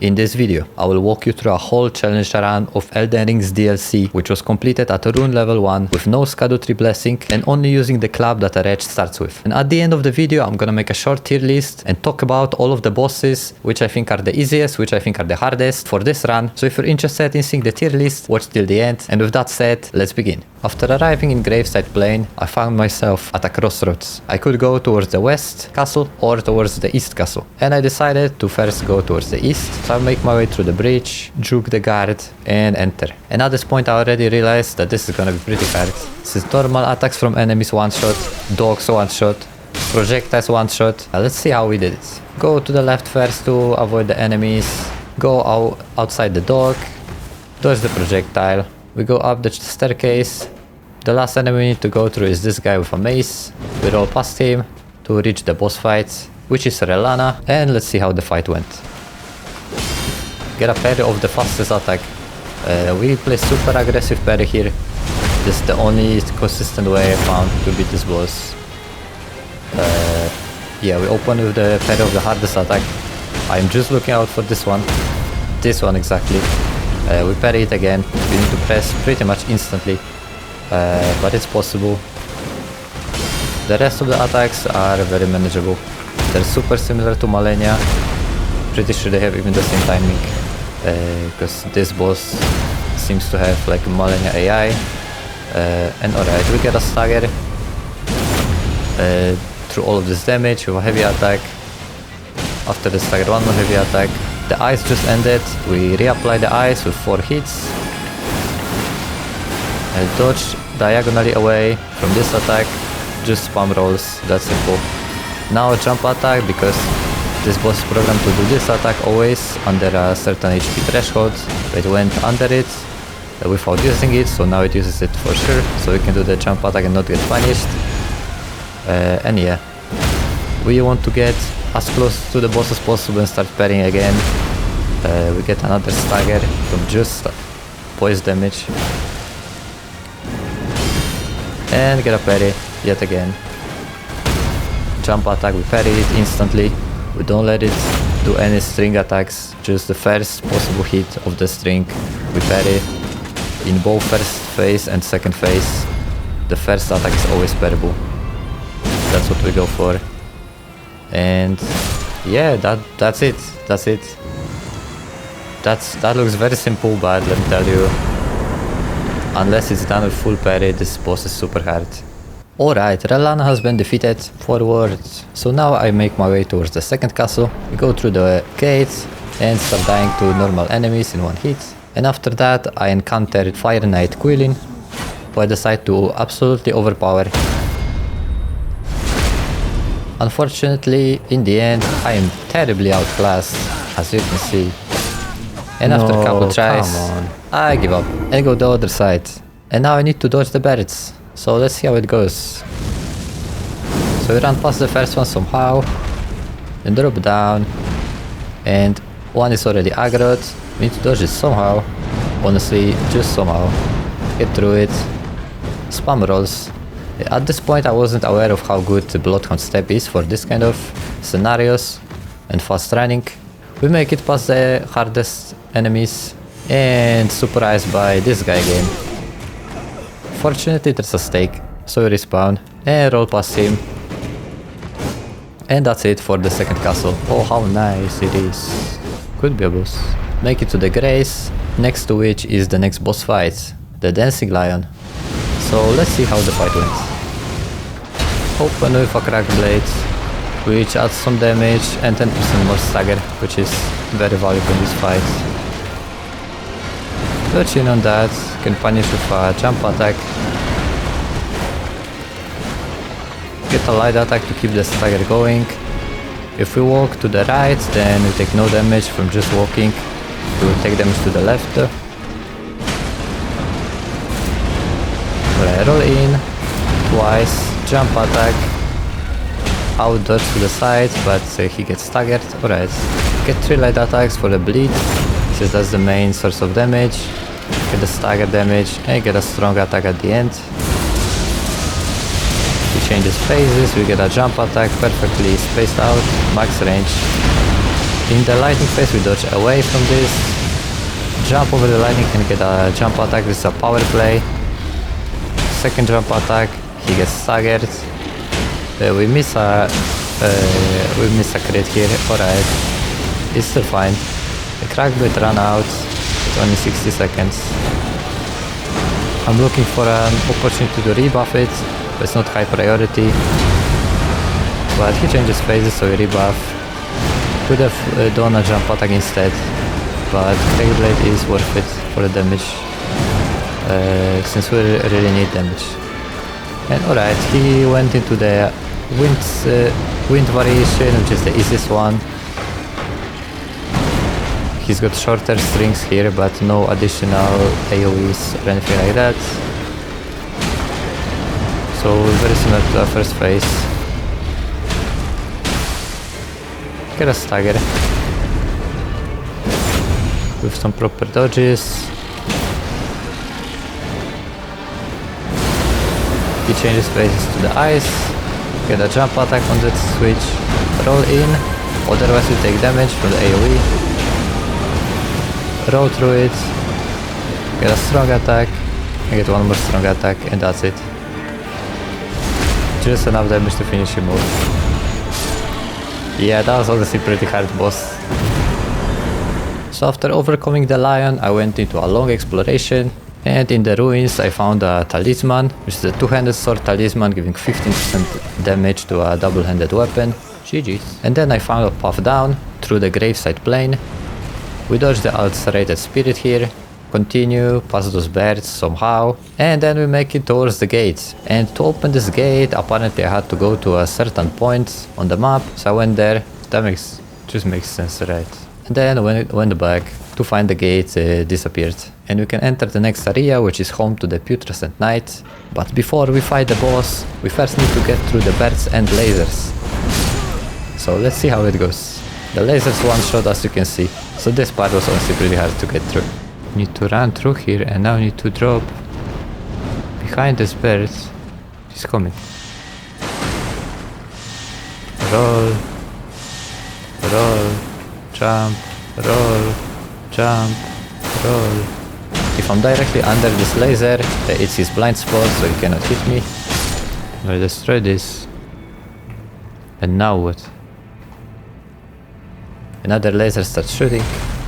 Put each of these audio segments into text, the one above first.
In this video, I will walk you through a whole challenge run of Elden Ring's DLC, which was completed at rune level 1 with no Scadutree blessing and only using the club that a wretch starts with. And at the end of the video, I'm gonna make a short tier list and talk about all of the bosses, which I think are the easiest, which I think are the hardest for this run. So if you're interested in seeing the tier list, watch till the end. And with that said, let's begin. After arriving in Graveside Plain, I found myself at a crossroads. I could go towards the west castle or towards the east castle. And I decided to first go towards the east. So I make my way through the bridge, juke the guard, and enter. And at this point I already realized that this is gonna be pretty hard. Since normal attacks from enemies one-shot, dogs one-shot, projectiles one-shot. Let's see how we did it. Go to the left first to avoid the enemies. Go outside the dog. Dodge the projectile. We go up the staircase. The last enemy we need to go through is this guy with a mace. We roll past him to reach the boss fight, which is Rellana, and let's see how the fight went. Get a parry of the fastest attack. We play super aggressive parry here. This is the only consistent way I found to beat this boss. Yeah, we open with the parry of the hardest attack. I'm just looking out for this one. This one exactly. We parry it again. We need to press pretty much instantly. But it's possible. The rest of the attacks are very manageable. They're super similar to Malenia. Pretty sure they have even the same timing. Because this boss seems to have like Malenia AI. And alright, we get a stagger through all of this damage with a heavy attack. After the stagger, one more heavy attack. The ice just ended. We reapply the ice with 4 hits. Dodge diagonally away from this attack. Just spam rolls, that's simple. Now jump attack, because this boss is programmed to do this attack always under a certain HP threshold. It went under it without using it, so now it uses it for sure. So we can do the jump attack and not get punished. And yeah, we want to get as close to the boss as possible and start parrying again. We get another stagger from just poise damage. And get a parry yet again. Jump attack, we parry it instantly. We don't let it do any string attacks, just the first possible hit of the string we parry. In both first phase and second phase, the first attack is always parryable. That's what we go for. And yeah, that's it. That looks very simple, but let me tell you, unless it's done with full parry, this boss is super hard. Alright, Rellana has been defeated. Forward. So now I make my way towards the second castle. We go through the gates and start dying to normal enemies in one hit. And after that I encountered Fire Knight Quillin, who I decide to absolutely overpower. Unfortunately, in the end, I am terribly outclassed, as you can see. And after a couple tries, I give up and go the other side. And now I need to dodge the birds. So let's see how it goes. So we run past the first one somehow, and drop down, and one is already aggroed. We need to dodge it somehow. Honestly, just somehow. Get through it. Spam rolls. At this point I wasn't aware of how good the Bloodhound Step is for this kind of scenarios and fast running. We make it past the hardest enemies and surprised by this guy again. Fortunately there's a stake, so we respawn and roll past him. And that's it for the second castle. Oh, how nice it is. Could be a boss. Make it to the Grace, next to which is the next boss fight, the Dancing Lion. So let's see how the fight went. Open with a cracked blade, which adds some damage and 10% more stagger, which is very valuable in this fight. Dodge in on that, can punish with a jump attack. Get a light attack to keep the stagger going. If we walk to the right, then we take no damage from just walking. We will take damage to the left. Roll in, twice, jump attack, out dodge to the side, but he gets staggered. Alright, get 3 light attacks for the bleed, since that's the main source of damage. Get the stagger damage and get a strong attack at the end. He changes phases, we get a jump attack perfectly spaced out, max range. In the lightning phase we dodge away from this, jump over the lightning and get a jump attack. This is a power play. Second jump attack, he gets staggered. We miss a crit here. Alright, it's still fine. The crack blade ran out. It's only 60 seconds. I'm looking for an opportunity to rebuff it, but it's not high priority. But he changes phases, so we rebuff. Could have done a jump attack instead, but crack blade is worth it for the damage, since we really need damage. And alright, he went into the wind variation, which is the easiest one. He's got shorter strings here, but no additional AoEs or anything like that. So very similar to our first phase. Get a stagger with some proper dodges. He changes phases to the ice. Get a jump attack on that switch. Roll in, otherwise you take damage from the AoE. Roll through it, get a strong attack, and get one more strong attack, and that's it. Just enough damage to finish him off. Yeah, that was honestly pretty hard boss. So after overcoming the lion, I went into a long exploration, and in the ruins I found a talisman, which is a two-handed sword talisman giving 15% damage to a double-handed weapon. GG's. And then I found a path down through the graveside plane. We dodge the ulcerated spirit here, continue past those birds somehow, and then we make it towards the gate. And to open this gate, apparently I had to go to a certain point on the map, so I went there. That just makes sense, right? And then when it went back to find the gate, disappeared. And we can enter the next area, which is home to the Putrescent Knight. But before we fight the boss, we first need to get through the birds and lasers. So let's see how it goes. The lasers one-shot, as you can see, so this part was honestly pretty hard to get through. Need to run through here and now need to drop behind this bird. He's coming. Roll, roll, jump, roll, jump, roll. If I'm directly under this laser, it's his blind spot, so he cannot hit me. I'll destroy this. And now what? Another laser starts shooting.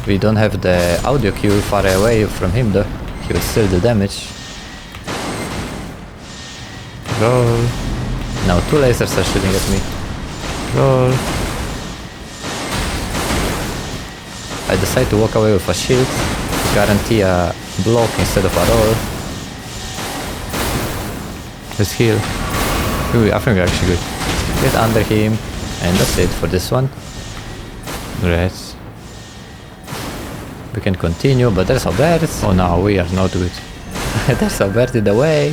We don't have the audio cue far away from him though. He will still do damage. Roll. Now two lasers are shooting at me. Roll. I decide to walk away with a shield to guarantee a block instead of a roll. Let's heal. Ooh, I think we're actually good. Get under him, and that's it for this one. Right. We can continue, but there's a bird. Oh no, we are not good. There's a bird in the way.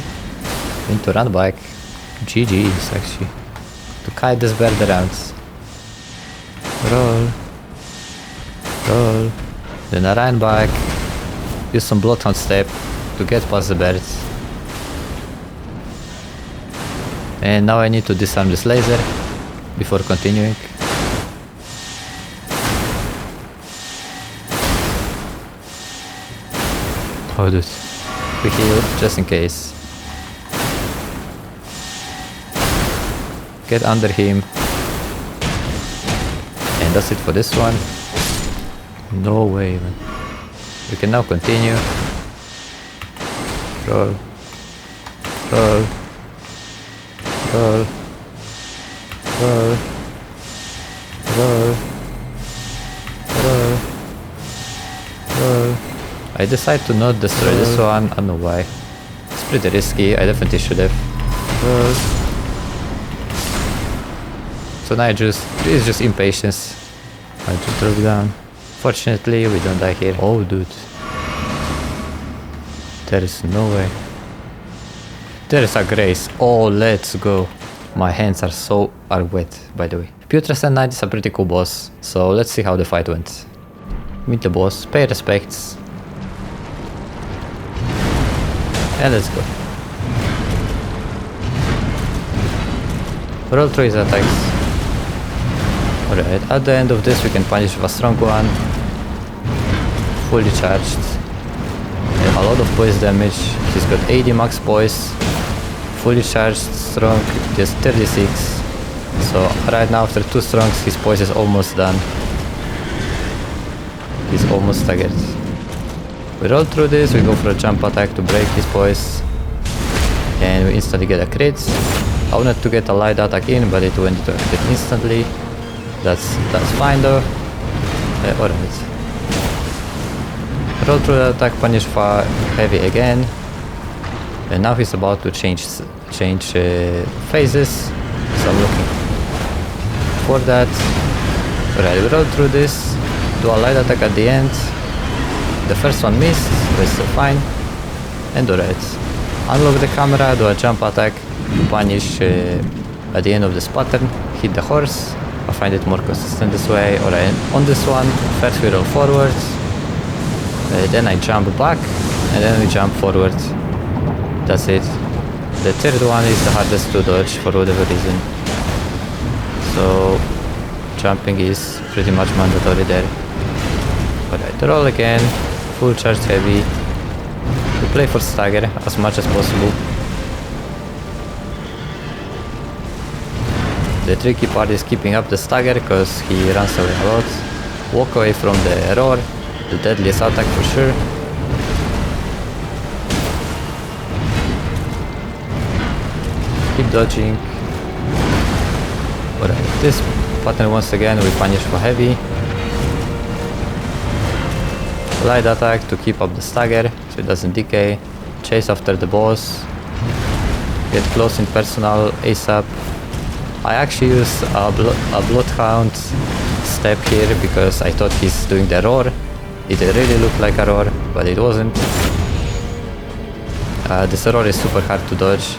We need to run back. GG's actually. To kite this bird around. Roll. Roll. Then I run back. Use some Bloodhound step to get past the birds. And now I need to disarm this laser before continuing. Oh dude, quick heal, just in case. Get under him. And that's it for this one. No way, man. We can now continue. Roll. Roll. Roll. Roll. Roll. Roll. Roll. I decide to not destroy this one, I don't know why. It's pretty risky, I definitely should have. So now it's just impatience. I just drop down. Fortunately, we don't die here. Oh dude. There is no way. There is a grace. Oh, let's go. My hands are wet, by the way. Putrescent Knight is a pretty cool boss, so let's see how the fight went. Meet the boss, pay respects. And let's go. Roll through his attacks. Alright, at the end of this we can punish with a strong one. Fully charged. And a lot of poise damage. He's got 80 max poise. Fully charged, strong, just 36. So right now after 2 strongs his poise is almost done. He's almost staggered. We roll through this, we go for a jump attack to break his poise. And we instantly get a crit. I wanted to get a light attack in, but it went instantly. That's fine though. Alright. Roll through the attack, punish for heavy again. And now he's about to change phases. So I'm looking for that. Alright, we roll through this. Do a light attack at the end. The first one missed, but it's still fine. And alright. Unlock the camera, do a jump attack, punish at the end of this pattern, hit the horse. I find it more consistent this way. Alright, on this one, first we roll forwards, then I jump back, and then we jump forward. That's it. The third one is the hardest to dodge for whatever reason. So, jumping is pretty much mandatory there. Alright, roll again, full charge heavy. We play for stagger as much as possible. The tricky part is keeping up the stagger because he runs away a lot. Walk away from the roar, the deadliest attack for sure. Keep dodging. Alright, this pattern once again we punish for heavy. Light attack to keep up the stagger so it doesn't decay. Chase after the boss. Get close in personal ASAP. I actually used a Bloodhound step here because I thought he's doing the roar. It really looked like a roar, but it wasn't. This roar is super hard to dodge.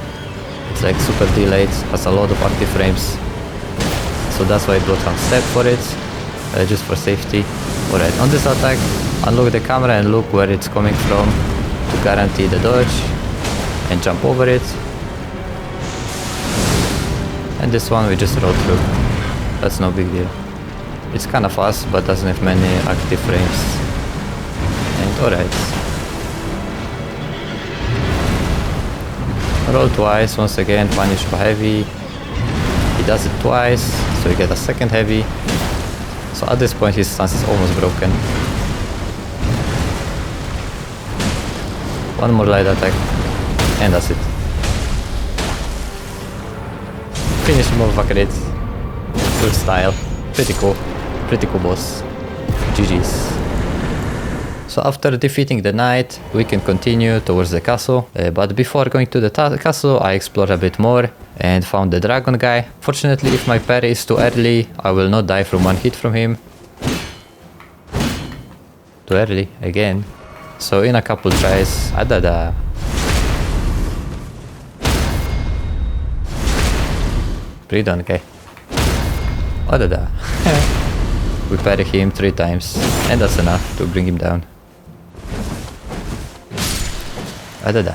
It's like super delayed, has a lot of RT frames. So that's why Bloodhound step for it, just for safety. Alright, on this attack, unlock the camera and look where it's coming from to guarantee the dodge and jump over it. And this one we just roll through. That's no big deal. It's kinda fast but doesn't have many active frames. And alright. Roll twice, once again punish for heavy. He does it twice, so you get a second heavy. So at this point his stance is almost broken. One more light attack, and that's it. Finish him off a crit. Good style. Pretty cool boss. GG's. So after defeating the knight, we can continue towards the castle. But before going to the castle, I explored a bit more and found the dragon guy. Fortunately, if my parry is too early, I will not die from one hit from him. Too early, again. So in a couple tries, adada. Pretty done, okay. Adada. We parry him 3 times, and that's enough to bring him down. Adada.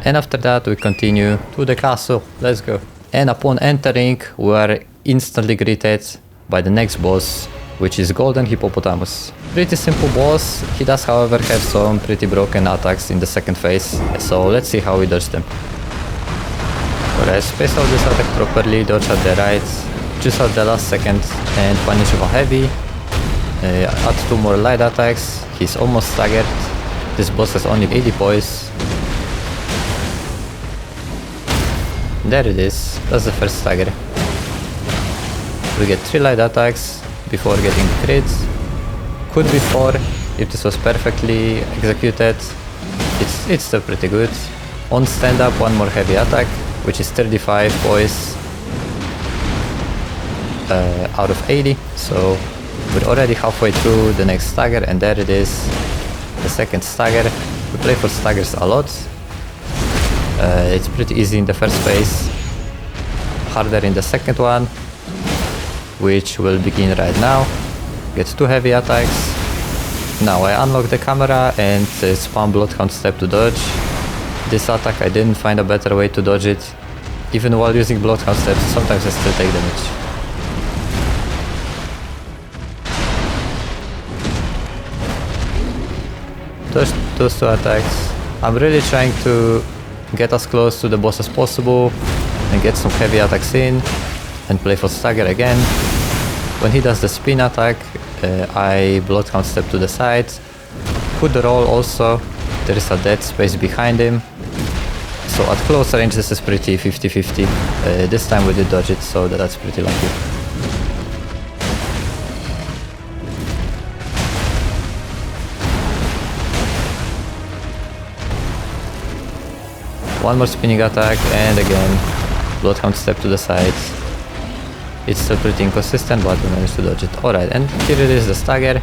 And after that we continue to the castle. Let's go. And upon entering, we are instantly greeted by the next boss, which is Golden Hippopotamus. Pretty simple boss. He does however have some pretty broken attacks in the second phase, so let's see how we dodge them. Alright, space out this attack properly, dodge at the right, just at the last second, and punish with a heavy. Add 2 more light attacks, he's almost staggered. This boss has only 80 poise. There it is, that's the first stagger. We get 3 light attacks before getting crits. Could be 4 if this was perfectly executed. It's still pretty good. On stand up, 1 more heavy attack, which is 35 poise out of 80. So we're already halfway through the next stagger, and there it is, the second stagger. We play for staggers a lot. It's pretty easy in the first phase, harder in the second one, which will begin right now. Get 2 heavy attacks. Now I unlock the camera and spam Bloodhound step to dodge. This attack I didn't find a better way to dodge it. Even while using Bloodhound steps, sometimes I still take damage. those two attacks. I'm really trying to get as close to the boss as possible and get some heavy attacks in and play for stagger again. When he does the spin attack, I blood count step to the side. Put the roll also. There is a dead space behind him. So at close range this is pretty 50-50. This time we did dodge it, so that's pretty lucky. One more spinning attack and again bloodhound step to the side. It's still pretty inconsistent, but we managed to dodge it. Alright, and here it is, the stagger.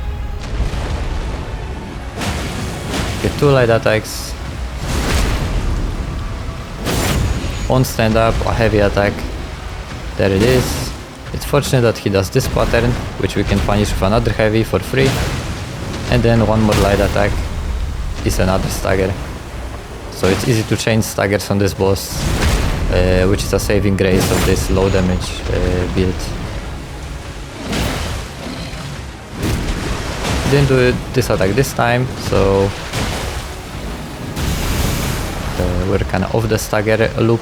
Get 2 light attacks. On stand up, a heavy attack. There it is. It's fortunate that he does this pattern, which we can punish with another heavy for free. And then one more light attack is another stagger. So it's easy to change staggers on this boss, which is a saving grace of this low damage build. Didn't do this attack this time, so we're kind of off the stagger loop.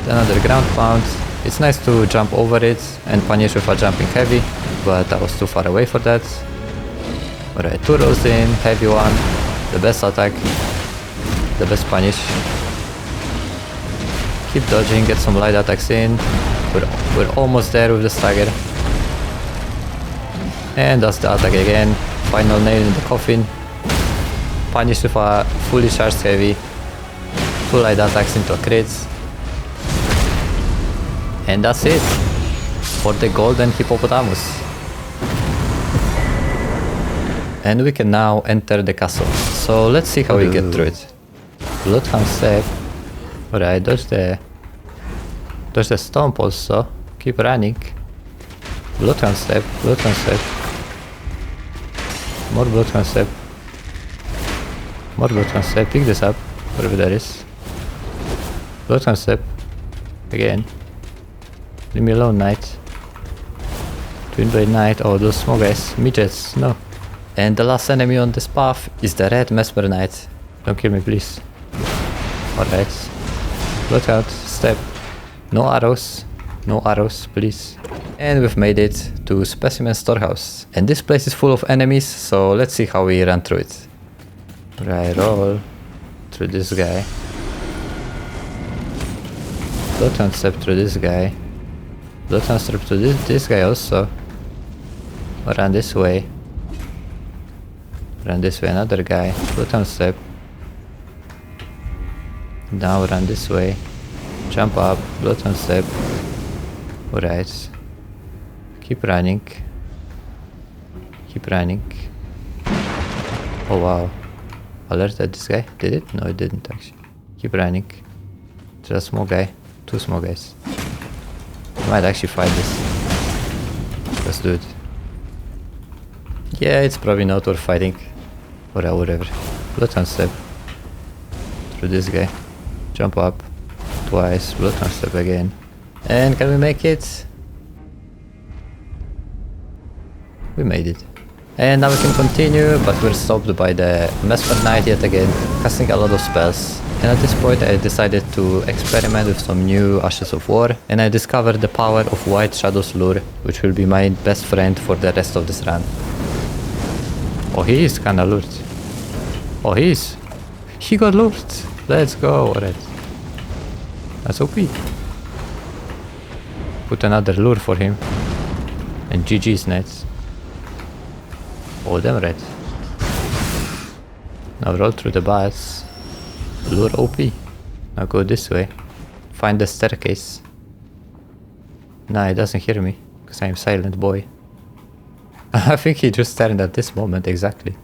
Another ground pound. It's nice to jump over it and punish with a jumping heavy, but I was too far away for that. Alright, 2 rolls in, heavy one. The best attack, the best punish. Keep dodging, get some light attacks in. We're almost there with the stagger. And that's the attack again. Final nail in the coffin. Punish with a fully charged heavy. 2 light attacks into a crit. And that's it for the golden hippopotamus. And we can now enter the castle. So let's see how we get through it. Bloodhound step. Alright, dodge the stomp also. Keep running. Bloodhound step, bloodhound step. More bloodhound step. More bloodhound step. Pick this up, wherever that is. Bloodhound step. Again. Leave me alone, knight. Twin blade knight. Oh, those small guys. Midgets, no. And the last enemy on this path is the red Messmer Knight. Don't kill me, please. Alright. Look out, step. No arrows. No arrows, please. And we've made it to Specimen Storehouse. And this place is full of enemies, so let's see how we run through it. Right, roll through this guy. Bloodhound step through this guy. Bloodhound step to this guy also. Run this way. Run this way, another guy. Bloodhound step. Now run this way. Jump up, bloodhound step. Alright. Keep running. Keep running. Oh wow. Alerted this guy? Did it? No, it didn't actually. Keep running. There's a small guy. 2 small guys. Might actually fight this. Let's do it. Yeah, it's probably not worth fighting. Or whatever. Bloodhound step. Through this guy. Jump up. Twice. Bloodhound step again. And can we make it? We made it. And now we can continue, but we're stopped by the Messmer Knight yet again, casting a lot of spells. And at this point I decided to experiment with some new Ashes of War, and I discovered the power of White Shadow's Lure, which will be my best friend for the rest of this run. Oh, he is kinda lured. Oh, he is. He got lured. Let's go. Alright. That's OP. Put another lure for him. And GG's nets. Oh, damn right. Now roll through the bats. Lure OP. Now go this way. Find the staircase. Nah, he doesn't hear me, because I'm silent boy. I think he just turned at this moment, exactly.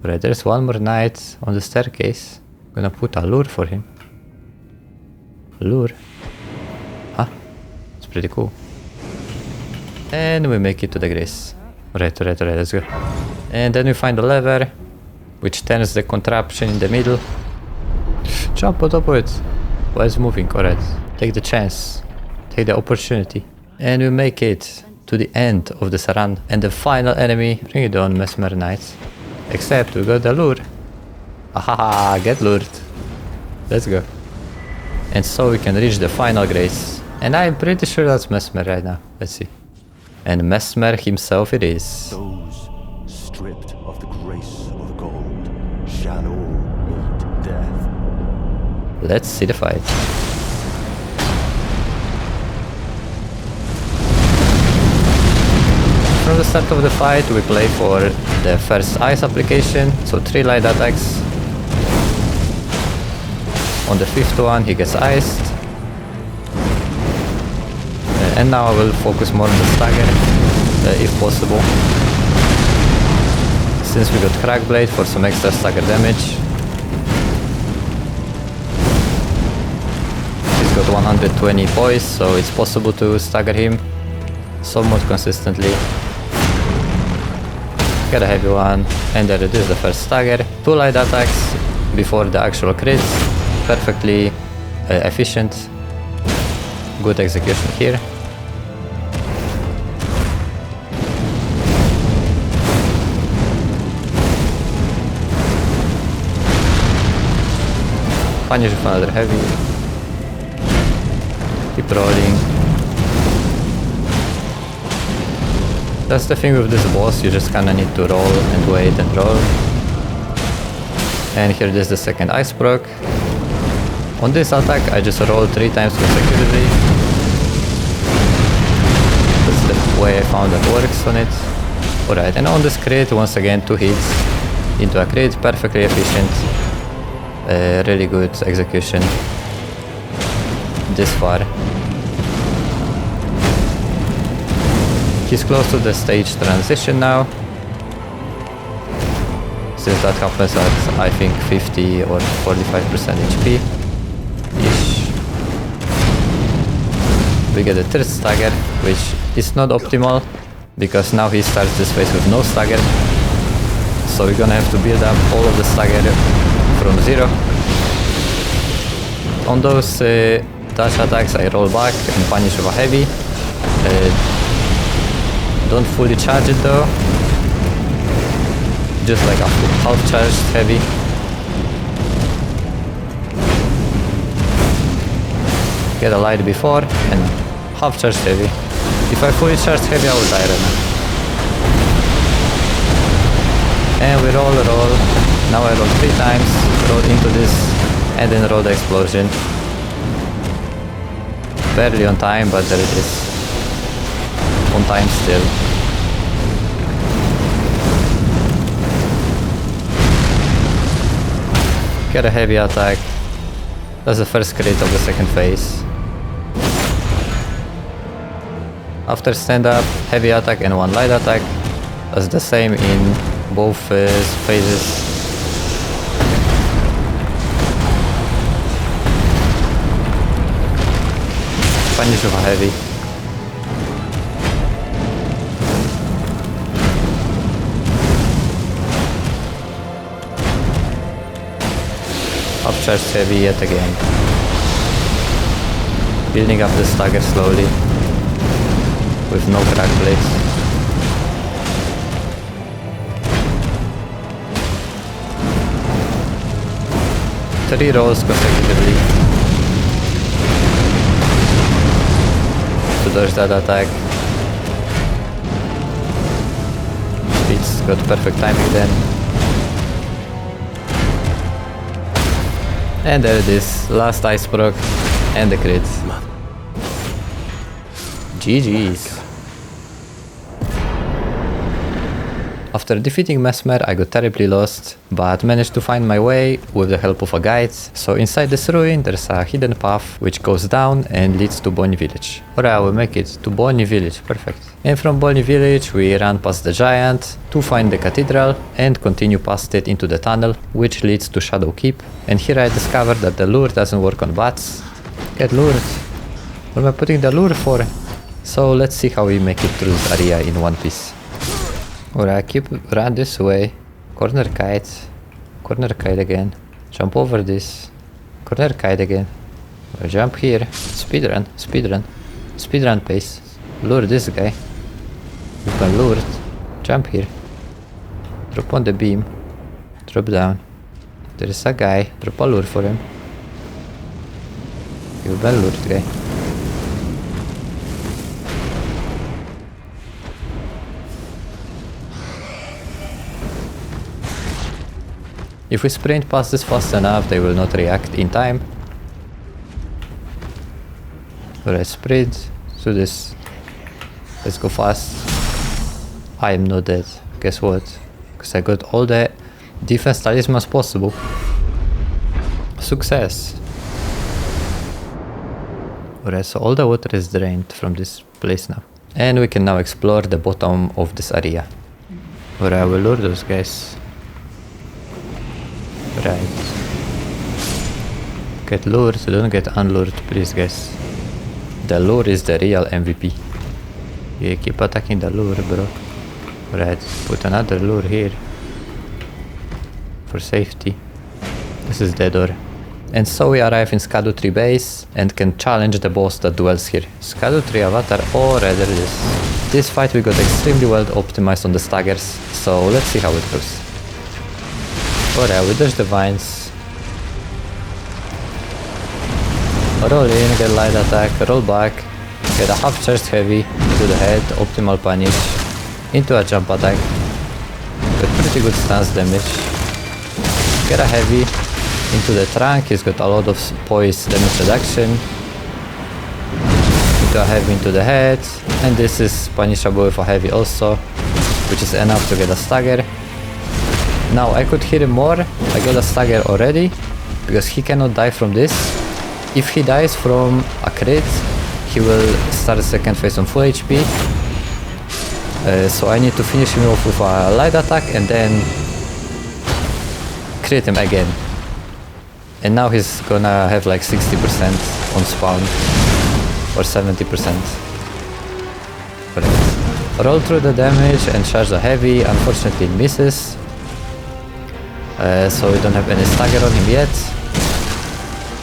Right, there's one more knight on the staircase. I'm gonna put a lure for him. Lure? Huh? It's pretty cool. And we make it to the grace. Right, let's go. And then we find a lever, which turns the contraption in the middle. Jump on top of it. Why is it moving? Alright. Take the chance. Take the opportunity. And we make it to the end of this run. And the final enemy, bring it on, Messmer Knights. Except we got the lure. Ahaha, get lured. Let's go. And so we can reach the final grace. And I'm pretty sure that's Messmer right now. Let's see. And Messmer himself it is. Those stripped of the grace of gold shall all meet death. Let's see the fight. From the start of the fight we play for the first ice application, so 3 light attacks. On the 5th one he gets iced. And now I will focus more on the stagger, if possible. Since we got Crack Blade for some extra stagger damage. He's got 120 poise, so it's possible to stagger him somewhat consistently. Get a heavy one, and there it is, the first stagger. 2 light attacks before the actual crits. Perfectly efficient. Good execution here. Punish with another heavy. Keep rolling. That's the thing with this boss, you just kinda need to roll and wait and roll. And here it is, the second ice proc. On this attack I just roll 3 times consecutively. That's the way I found that works on it. Alright, and on this crit, once again 2 hits into a crit, perfectly efficient. Really good execution this far. He's close to the stage transition now. Since that happens at I think 50 or 45% HP ish. We get a 3rd stagger, which is not optimal because now he starts this phase with no stagger. So we're gonna have to build up all of the stagger from 0. On those dash attacks I roll back and punish with a heavy. Don't fully charge it though. Just like a half charged heavy. Get a light before and half charged heavy. If I fully charged heavy I will die right now. And we roll. Now I roll 3 times, roll into this, and then roll the explosion. Barely on time, but there it is. On time still. Get a heavy attack. That's the first crit of the second phase. After stand up, heavy attack and 1 light attack. That's the same in both phases. Punish with a heavy. Upcharged heavy yet again. Building up the stagger slowly. With no crack blades. Three rolls consecutively. To dodge that attack. It's got perfect timing then. And there it is, last ice proc and the crit. GG's. After defeating Messmer, I got terribly lost, but managed to find my way with the help of a guide. So inside this ruin there's a hidden path which goes down and leads to Bolny village. Alright, we make it to Bolny village, perfect. And from Bolny village we run past the giant to find the cathedral and continue past it into the tunnel which leads to Shadow Keep. And here I discovered that the lure doesn't work on bats. Get lured. What am I putting the lure for? So let's see how we make it through this area in one piece. Alright, run this way. Corner kite again. Jump over this. Corner kite again. Jump here. Speedrun pace. Lure this guy. We've been lured. Jump here. Drop on the beam. Drop down. There is a guy. Drop a lure for him. You've been lured, guy. If we sprint past this fast enough, they will not react in time. Alright, sprint to this. Let's go fast. I am not dead. Guess what? Because I got all the defense talismans possible. Success! Alright, so all the water is drained from this place now. And we can now explore the bottom of this area. Alright, I will lure those guys. Right. Get lured, don't get unlured, please guys. The lure is the real MVP. Yeah, keep attacking the lure, bro. Right, put another lure here. For safety. This is the door. And so we arrive in Scadutree base and can challenge the boss that dwells here. Scadutree Avatar or rather this. This fight we got extremely well optimized on the staggers, so let's see how it goes. Alright, we dodge the vines. Roll in, get light attack, roll back, get a half charged heavy to the head, optimal punish, into a jump attack, with pretty good stance damage. Get a heavy, into the trunk, he's got a lot of poise damage reduction, into a heavy into the head, and this is punishable with a heavy also, which is enough to get a stagger. Now I could hit him more, I got a stagger already, because he cannot die from this. If he dies from a crit, he will start the second phase on full HP. So I need to finish him off with a light attack and then crit him again. And now he's gonna have like 60% on spawn, or 70%. Right. Roll through the damage and charge the heavy, unfortunately it misses. So we don't have any stagger on him yet,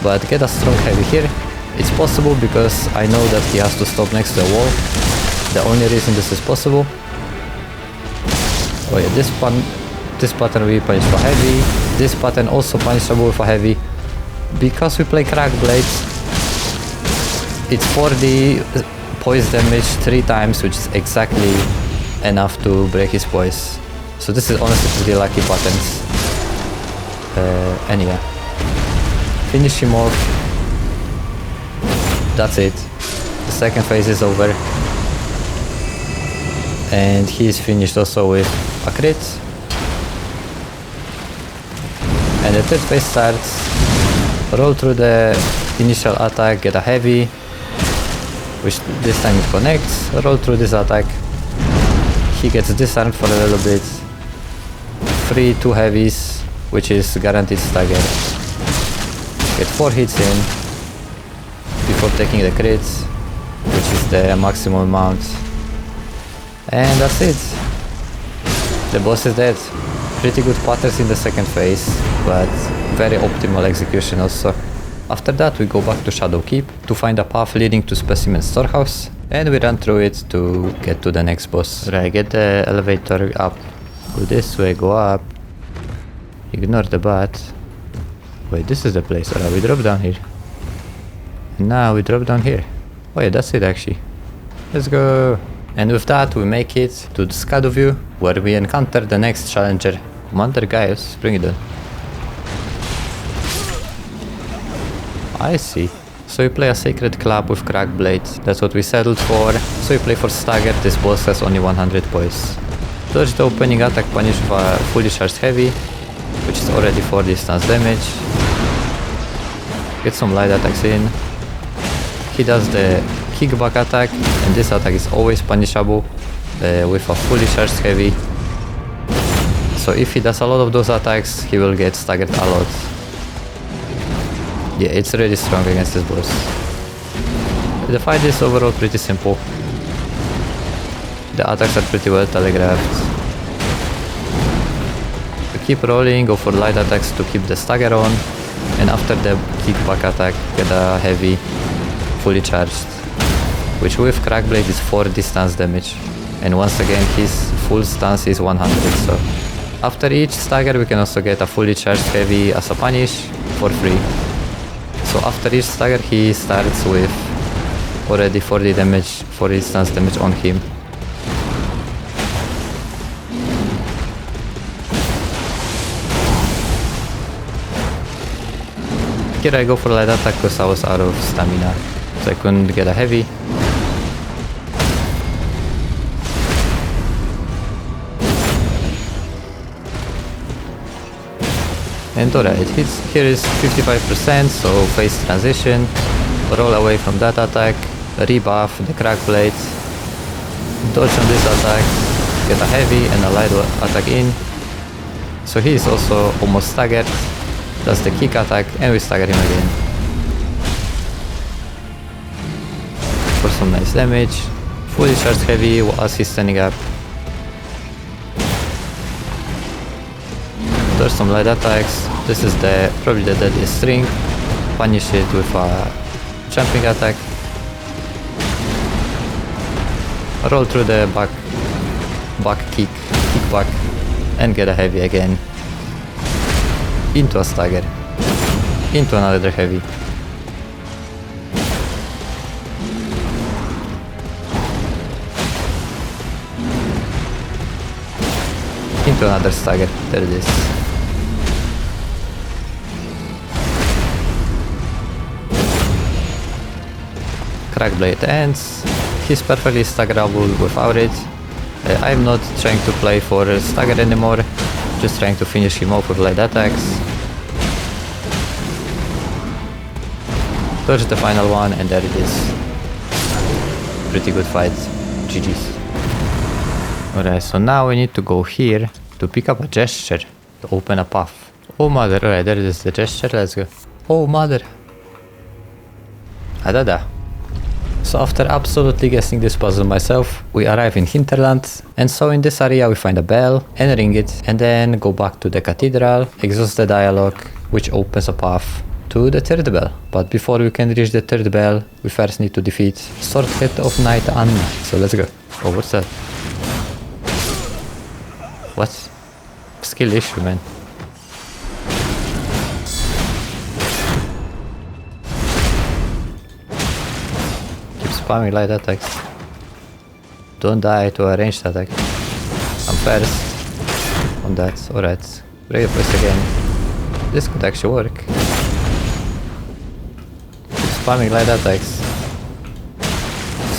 but get a strong heavy here. It's possible because I know that he has to stop next to the wall. The only reason this is possible. Oh yeah, this pattern will be punished for heavy. This pattern also punishable for heavy. Because we play crack blades, it's 4D poise damage 3 times, which is exactly enough to break his poise. So this is honestly pretty lucky patterns. And yeah, finish him off. That's it. The second phase is over, and he is finished also with a crit. And the third phase starts. Roll through the initial attack, get a heavy, which this time it connects. Roll through this attack. He gets disarmed for a little bit. 2 heavies, which is guaranteed stagger. Get 4 hits in before taking the crits, which is the maximum amount. And that's it. The boss is dead. Pretty good patterns in the second phase, but very optimal execution also. After that we go back to Shadow Keep to find a path leading to Specimen Storehouse, and we run through it to get to the next boss. Right, get the elevator up. Go this way, go up. Ignore the bat. Wait, this is the place. Alright, we drop down here. And now we drop down here. Oh yeah, that's it actually. Let's go. And with that we make it to the Scadu view, where we encounter the next challenger, Commander Gaius. Bring it on. I see. So you play a Sacred Club with Crack Blades. That's what we settled for. So you play for Stagger. This boss has only 100 poise. Dodge the opening attack punish with a fully charged heavy, which is already 4 distance damage. Get some light attacks in. He does the kickback attack, and this attack is always punishable with a fully charged heavy. So if he does a lot of those attacks, he will get staggered a lot. Yeah, it's really strong against this boss. The fight is overall pretty simple. The attacks are pretty well telegraphed. You keep rolling, go for light attacks to keep the stagger on, and after the kickback attack, get a heavy, fully charged, which with Crackblade is 4 distance damage. And once again his full stance is 100, so after each stagger we can also get a fully charged heavy as a punish for free. So after each stagger he starts with already 40 damage, 40 stance damage on him. Here I go for light attack because I was out of stamina, so I couldn't get a heavy. And alright, here is 55%, so phase transition, roll away from that attack, rebuff the crack blade, dodge on this attack, get a heavy and a light attack in. So he is also almost staggered, does the kick attack and we stagger him again. For some nice damage, fully charged heavy as he's standing up. There's some light attacks. This is probably the deadliest string. Punish it with a jumping attack. Roll through the back kick back and get a heavy again. Into a stagger. Into another heavy. Into another stagger. There it is. Crack blade ends. He's perfectly staggerable without it. I'm not trying to play for stagger anymore, just trying to finish him off with light attacks. Dodge the final one and there it is. Pretty good fight. GG's. Alright, so now we need to go here to pick up a gesture to open a path. Oh mother, alright, there it is, the gesture, let's go. Oh mother. Adada. So after absolutely guessing this puzzle myself, we arrive in Hinterland, and so in this area we find a bell and ring it, and then go back to the cathedral, exhaust the dialogue, which opens a path to the third bell. But before we can reach the third bell, we first need to defeat Swordhead of Knight Anna. So let's go. Oh, what's that? What? Skill issue, man. Spamming light attacks. Don't die to a ranged attack. I'm first on that. Alright. Break the place again. This could actually work. Spamming light attacks.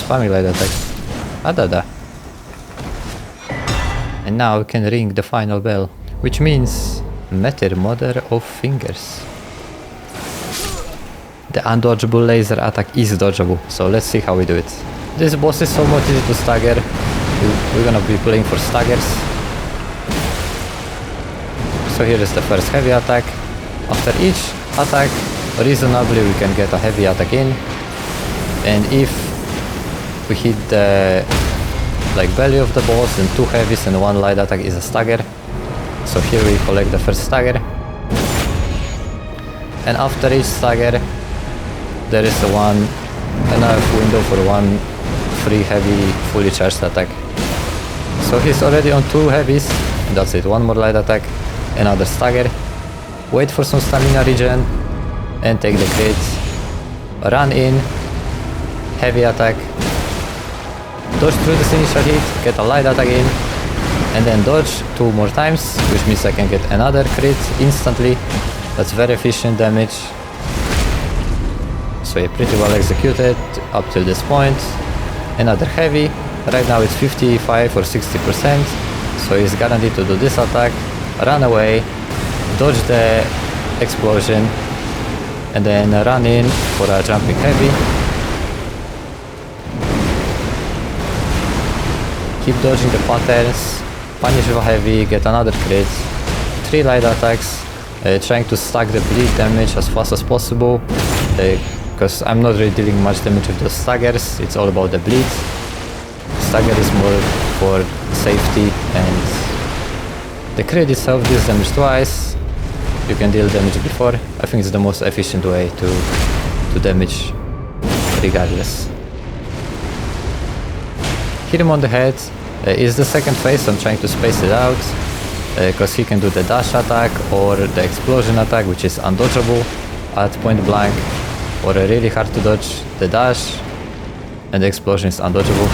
Spamming light attacks. Adada. And now we can ring the final bell. Which means Metyr, Mother of Fingers. The undodgeable laser attack is dodgeable, so let's see how we do it. This boss is so much easy to stagger. We're gonna be playing for staggers. So here is the first heavy attack. After each attack, reasonably we can get a heavy attack in. And if we hit the belly of the boss, then 2 heavies and 1 light attack is a stagger. So here we collect the first stagger. And after each stagger, there is enough window for 1 free heavy fully charged attack. So he's already on 2 heavies, and that's it. 1 more light attack, another stagger. Wait for some stamina regen, and take the crit. Run in, heavy attack. Dodge through this initial hit, get a light attack in, and then dodge 2 more times, which means I can get another crit instantly. That's very efficient damage. So yeah, pretty well executed up till this point. Another heavy. Right now it's 55 or 60%. So he's guaranteed to do this attack. Run away. Dodge the explosion. And then run in for a jumping heavy. Keep dodging the patterns. Punish with a heavy. Get another crit. 3 light attacks. Trying to stack the bleed damage as fast as possible, because I'm not really dealing much damage with those staggers. It's all about the bleed. Stagger is more for safety, and the crit itself deals damage twice. You can deal damage before. I think it's the most efficient way to damage regardless. Hit him on the head, Is the second phase. I'm trying to space it out because he can do the dash attack or the explosion attack, which is undodgeable at point blank, or really hard to dodge the dash, and the explosion is undodgeable.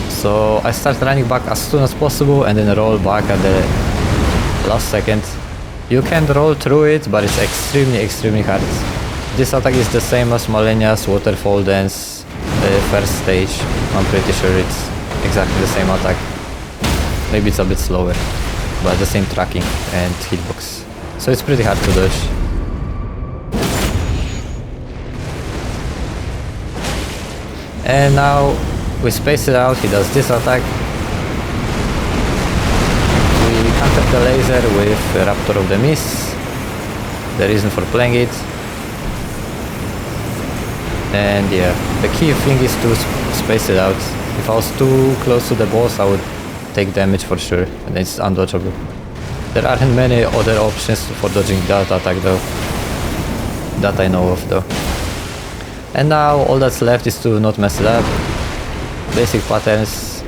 So I start running back as soon as possible and then roll back at the last second. You can roll through it, but it's extremely hard. This attack is the same as Malenia's Waterfall Dance first stage. I'm pretty sure it's exactly the same attack. Maybe it's a bit slower, but the same tracking and hitbox. So it's pretty hard to dodge. And now we space it out, he does this attack. We counter the laser with Raptor of the Mist. The reason for playing it. And yeah, the key thing is to space it out. If I was too close to the boss, I would take damage for sure, and it's undodgeable. There aren't many other options for dodging that attack though, that I know of though. And now all that's left is to not mess it up. Basic patterns.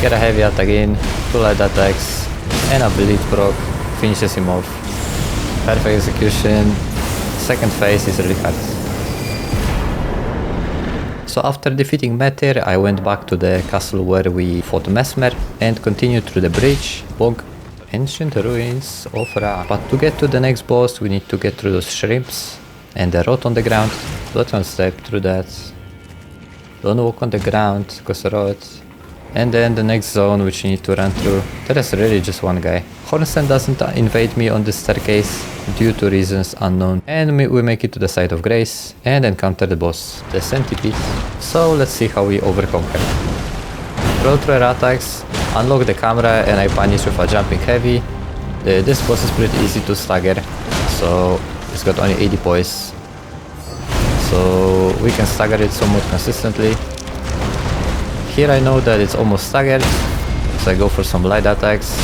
Get a heavy attack in, 2 light attacks, and a bleed proc finishes him off. Perfect execution. Second phase is really hard. So after defeating Metyr, I went back to the castle where we fought Messmer and continued through the bridge, bog, ancient ruins of Ra. But to get to the next boss, we need to get through those shrimps and the rot on the ground. Don't step through that. Don't walk on the ground, cause rot. And then the next zone which you need to run through. There is really just one guy. Hornstein doesn't invade me on this staircase due to reasons unknown. And we make it to the side of grace and encounter the boss, the centipede. So let's see how we overcome her. Roll through her attacks, unlock the camera, and I punish with a jumping heavy. This boss is pretty easy to stagger, so it's got only 80 poise. So we can stagger it somewhat consistently. Here I know that it's almost staggered, so I go for some light attacks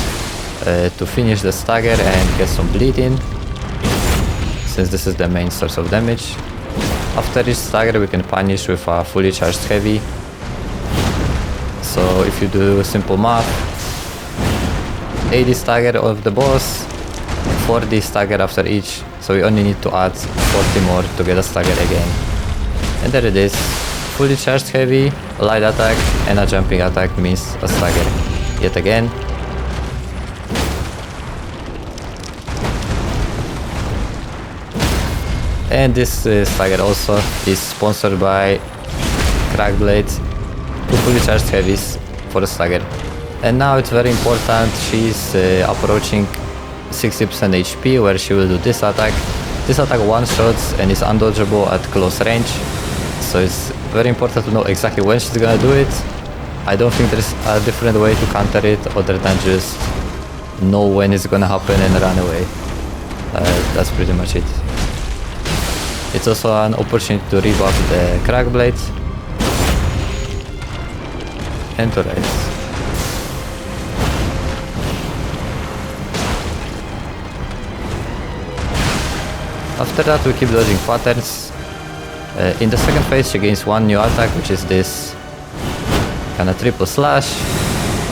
to finish the stagger and get some bleed in, since this is the main source of damage. After each stagger we can punish with a fully charged heavy. So if you do simple math, 80 stagger of the boss, 40 stagger after each, so we only need to add 40 more to get a stagger again. And there it is. Fully charged heavy, a light attack, and a jumping attack means a stagger. Yet again. And this stagger also is sponsored by Crackblade, 2 fully charged heavies for a stagger. And now it's very important, she's approaching 60% HP where she will do this attack. This attack one-shots and is undodgeable at close range. So it's very important to know exactly when she's gonna do it. I don't think there's a different way to counter it other than just know when it's gonna happen and run away. That's pretty much it. It's also an opportunity to rebuff the Crackblade and to rise. After that we keep dodging patterns. In the second phase she gains one new attack, which is this kinda triple slash,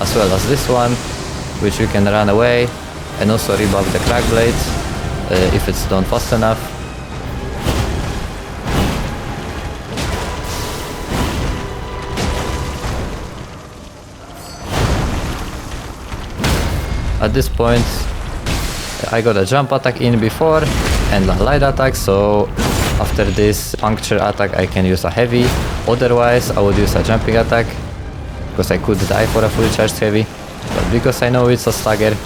as well as this one, which we can run away, and also rebuff the Crackblade if it's done fast enough. At this point I got a jump attack in before and a light attack, so after this puncture attack I can use a heavy. Otherwise I would use a jumping attack, because I could die for a fully charged heavy, but because I know it's a stagger,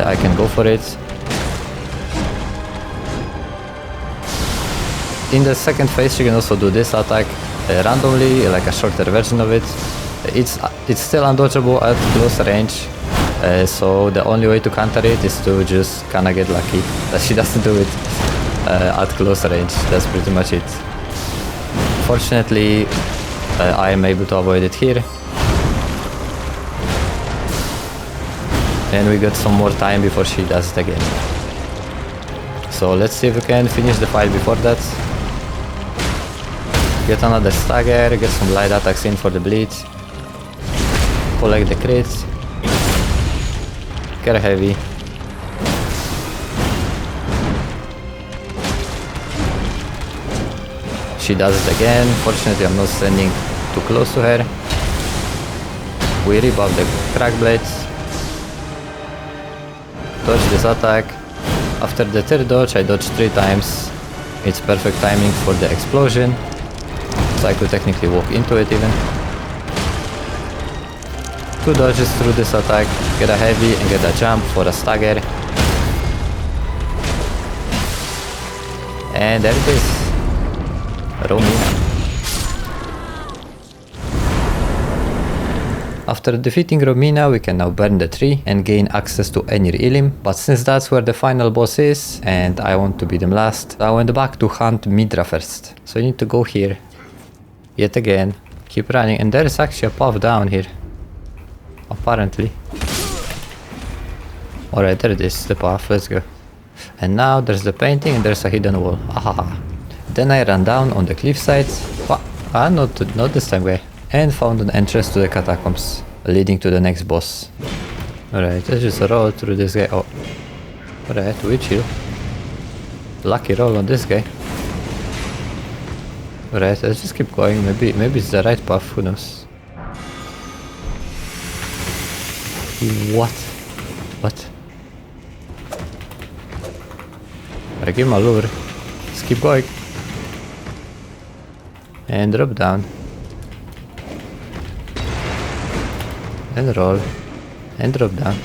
I can go for it. In the second phase you can also do this attack randomly, like a shorter version of it. It's still undodgeable at close range, so the only way to counter it is to just kinda get lucky that she doesn't do it at close range. That's pretty much it. Fortunately I am able to avoid it here, and we got some more time before she does it again. So let's see if we can finish the fight before that. Get another stagger, get some light attacks in for the bleed. Collect the crits. Get a heavy. She does it again. Fortunately, I'm not standing too close to her. We rebuff the crack blades. Dodge this attack. After the third dodge, I dodge 3 times. It's perfect timing for the explosion. So I could technically walk into it even. 2 dodges through this attack. Get a heavy and get a jump for a stagger. And there it is. Romina. After defeating Romina, we can now burn the tree and gain access to any Elim, but since that's where the final boss is, and I want to beat them last, I went back to hunt Midra first. So I need to go here, yet again, keep running, and there is actually a path down here, apparently. Alright, there it is, the path, let's go. And now there's the painting and there's a hidden wall, ahaha. Then I ran down on the cliff sides, not this time guy. And found an entrance to the catacombs, leading to the next boss. Alright, let's just roll through this guy. Oh, alright, we chill. Lucky roll on this guy. Alright, let's just keep going. Maybe it's the right path, who knows. What? What? I give him a lure. Let's keep going. And drop down. And roll. And drop down.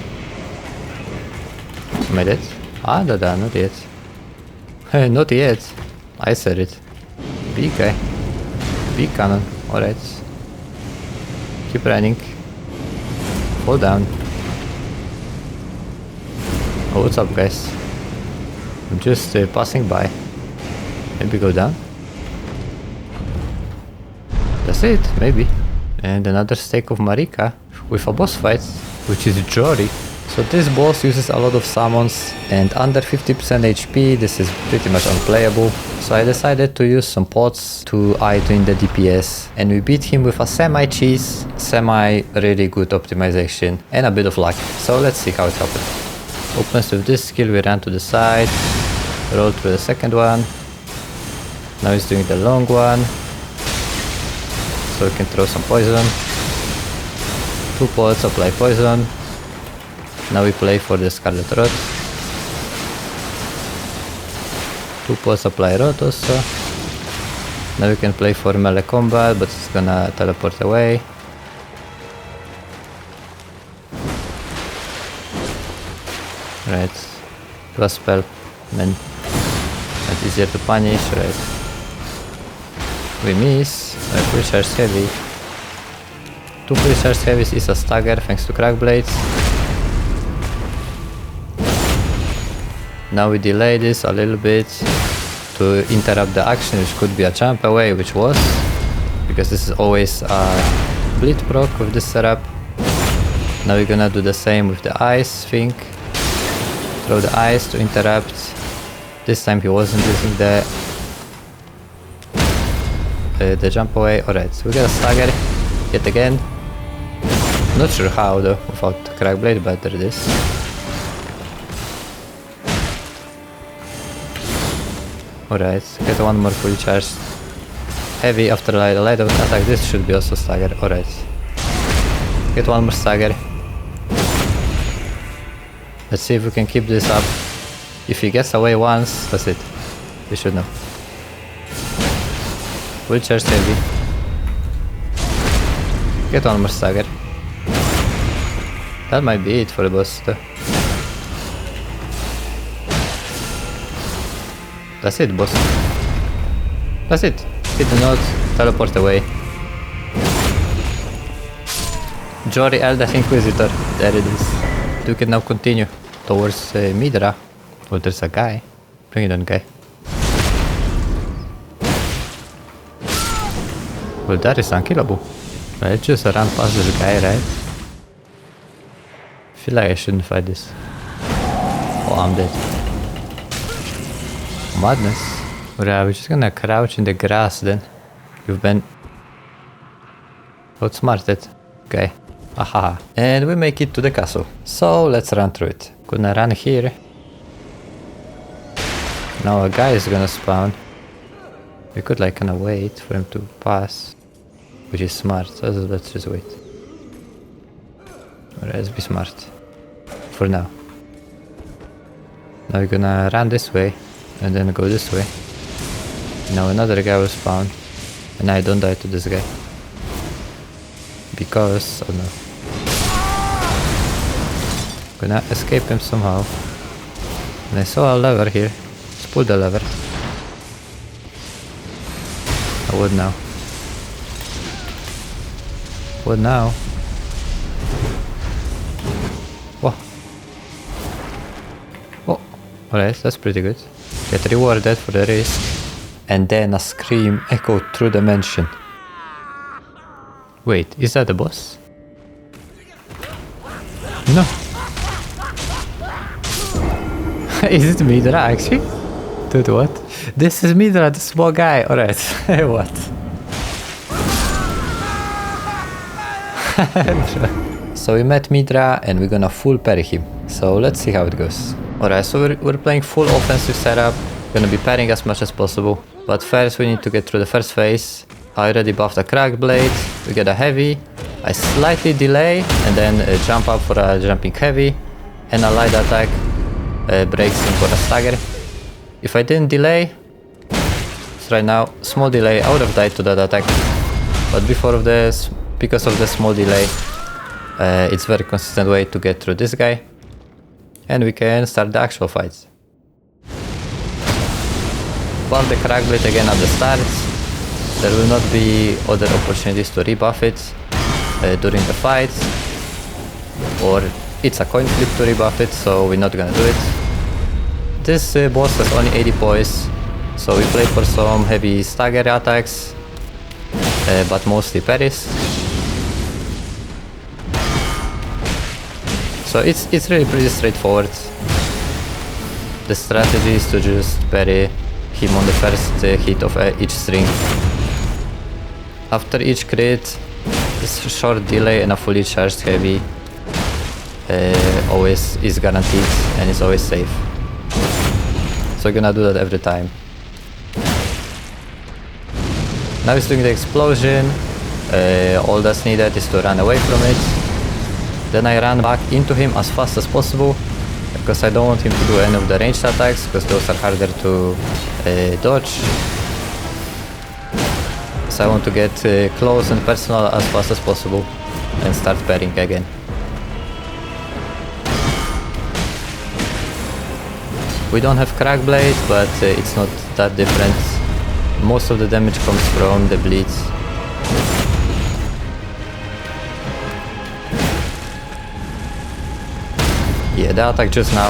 Made it? Ah, not yet. Not yet. I said it. Big guy. Big cannon. Alright. Keep running. Fall down. Oh, what's up guys? I'm just passing by. Maybe go down? That's it, maybe. And another stake of Marika with a boss fight, which is Jori. So this boss uses a lot of summons, and under 50% HP this is pretty much unplayable. So I decided to use some pots to aid in the DPS, and we beat him with a semi-cheese, semi-really good optimization, and a bit of luck. So let's see how it happened. Opens with this skill, we ran to the side, rolled through the second one. Now he's doing the long one. So we can throw some poison. 2 pots, apply poison. Now we play for the Scarlet Rot. 2 pots, apply rot also. Now we can play for melee combat, but it's gonna teleport away. Right. Plus spell, then that's easier to punish, right? We miss. Full charge heavy. 2 full charge heavies is a stagger thanks to crack blades. Now we delay this a little bit to interrupt the action, which could be a jump away, which was, because this is always a bleed proc with this setup. Now we're gonna do the same with the ice thing. Throw the ice to interrupt. This time he wasn't using the jump away. Alright, so we got a stagger yet again. Not sure how though, without crack blade, but there it is. Alright, get 1 more fully charged heavy after light attack. This should be also stagger. Alright, get 1 more stagger. Let's see if we can keep this up. If he gets away once, that's it. We should know. Full charge heavy. Get 1 more stagger. That might be it for the boss though. That's it, boss. That's it. Hit the node, teleport away. Jori Elden Inquisitor. There it is. We can now continue towards Midra. Oh, there's a guy. Bring it on, guy. Well, that is unkillable. Let's just run past this guy, right? I feel like I shouldn't fight this. Oh, I'm dead. madness. Alright, we're just gonna crouch in the grass then. You've been outsmarted. Okay. Aha. And we make it to the castle. So let's run through it. Gonna run here. Now a guy is gonna spawn. We could like kinda wait for him to pass. Which is smart, so let's just wait. Alright, let's be smart. For now. Now we're gonna run this way. And then go this way. Now another guy will spawn. And I don't die to this guy. Because, oh no. Gonna escape him somehow. And I saw a lever here. Let's pull the lever. Oh, what now? What now? Whoa. Oh, alright, that's pretty good. Get rewarded for the risk. And then a scream echoed through the mansion. Wait, is that the boss? No. Is it Midra actually? Dude, what? This is Midra, the small guy. Alright, what? So we met Midra and we're gonna full parry him. So let's see how it goes. Alright, so we're playing full offensive setup. Gonna be parrying as much as possible. But first we need to get through the first phase. I already buffed a crack blade. We get a heavy. I slightly delay and then jump up for a jumping heavy. And a light attack breaks him for a stagger. If I didn't delay, so right now, small delay, I would have died to that attack. But because of the small delay, it's very consistent way to get through this guy. And we can start the actual fights. Buff the crack blade again at the start. There will not be other opportunities to rebuff it during the fight. Or it's a coin flip to rebuff it, so we're not gonna do it. This boss has only 80 poise, so we play for some heavy stagger attacks, but mostly parries. So it's really pretty straightforward. The strategy is to just parry him on the first hit of each string. After each crit, this short delay and a fully charged heavy always is guaranteed and is always safe. So we're gonna do that every time. Now he's doing the explosion. All that's needed is to run away from it. Then I run back into him as fast as possible, because I don't want him to do any of the ranged attacks, because those are harder to dodge. So I want to get close and personal as fast as possible and start parrying again. We don't have crack blade, but it's not that different. Most of the damage comes from the bleeds. Yeah, the attack just now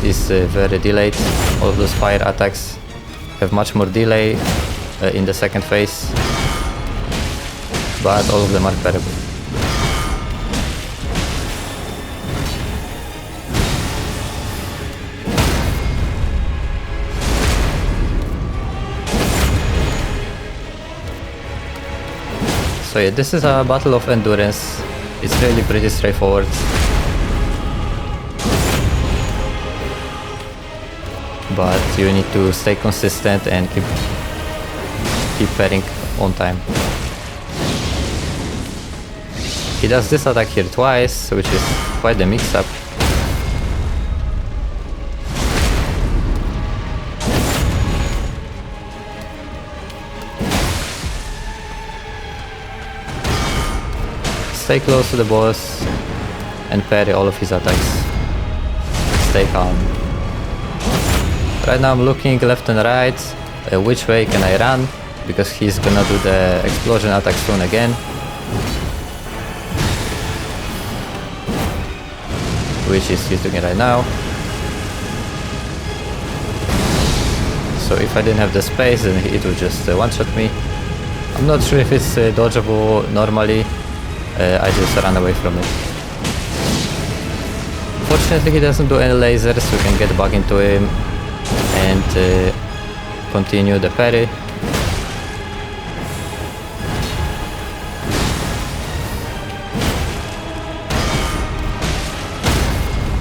is very delayed. All of those fire attacks have much more delay in the second phase, but all of them are parable. So yeah, this is a battle of endurance. It's really pretty straightforward. But you need to stay consistent and keep parrying on time. He does this attack here twice, which is quite the mix-up. Stay close to the boss and parry all of his attacks. Stay calm. Right now I'm looking left and right, which way can I run, because he's gonna do the explosion attack soon again. Which he's doing right now. So if I didn't have the space, then it would just one-shot me. I'm not sure if it's dodgeable normally. I just ran away from it. Fortunately he doesn't do any lasers, so we can get back into him and Continue the parry.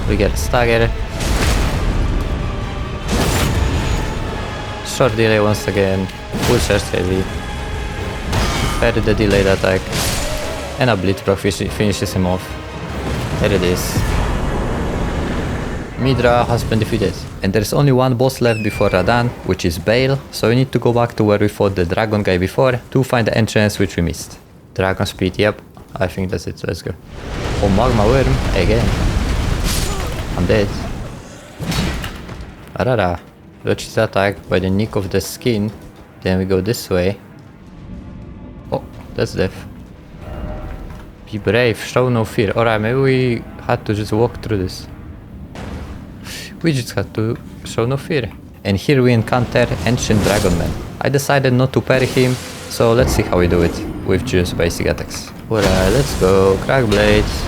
We get a stagger. Short delay once again. Full charge heavy. Parry the delayed attack. And a Blitzcrank finishes him off. There it is. Midra has been defeated. And there's only one boss left before Radahn, which is Bayle. So we need to go back to where we fought the dragon guy before to find the entrance which we missed. Dragon speed, yep. I think that's it, let's go. Oh, magma worm, again. I'm dead. Arara. Dodge is attacked by the nick of the skin. Then we go this way. Oh, that's death. Be brave, show no fear. Alright, maybe we had to just walk through this. We just had to show no fear. And here we encounter Ancient Dragon Man. I decided not to parry him, so let's see how we do it with just basic attacks. Alright, let's go. Crack blades.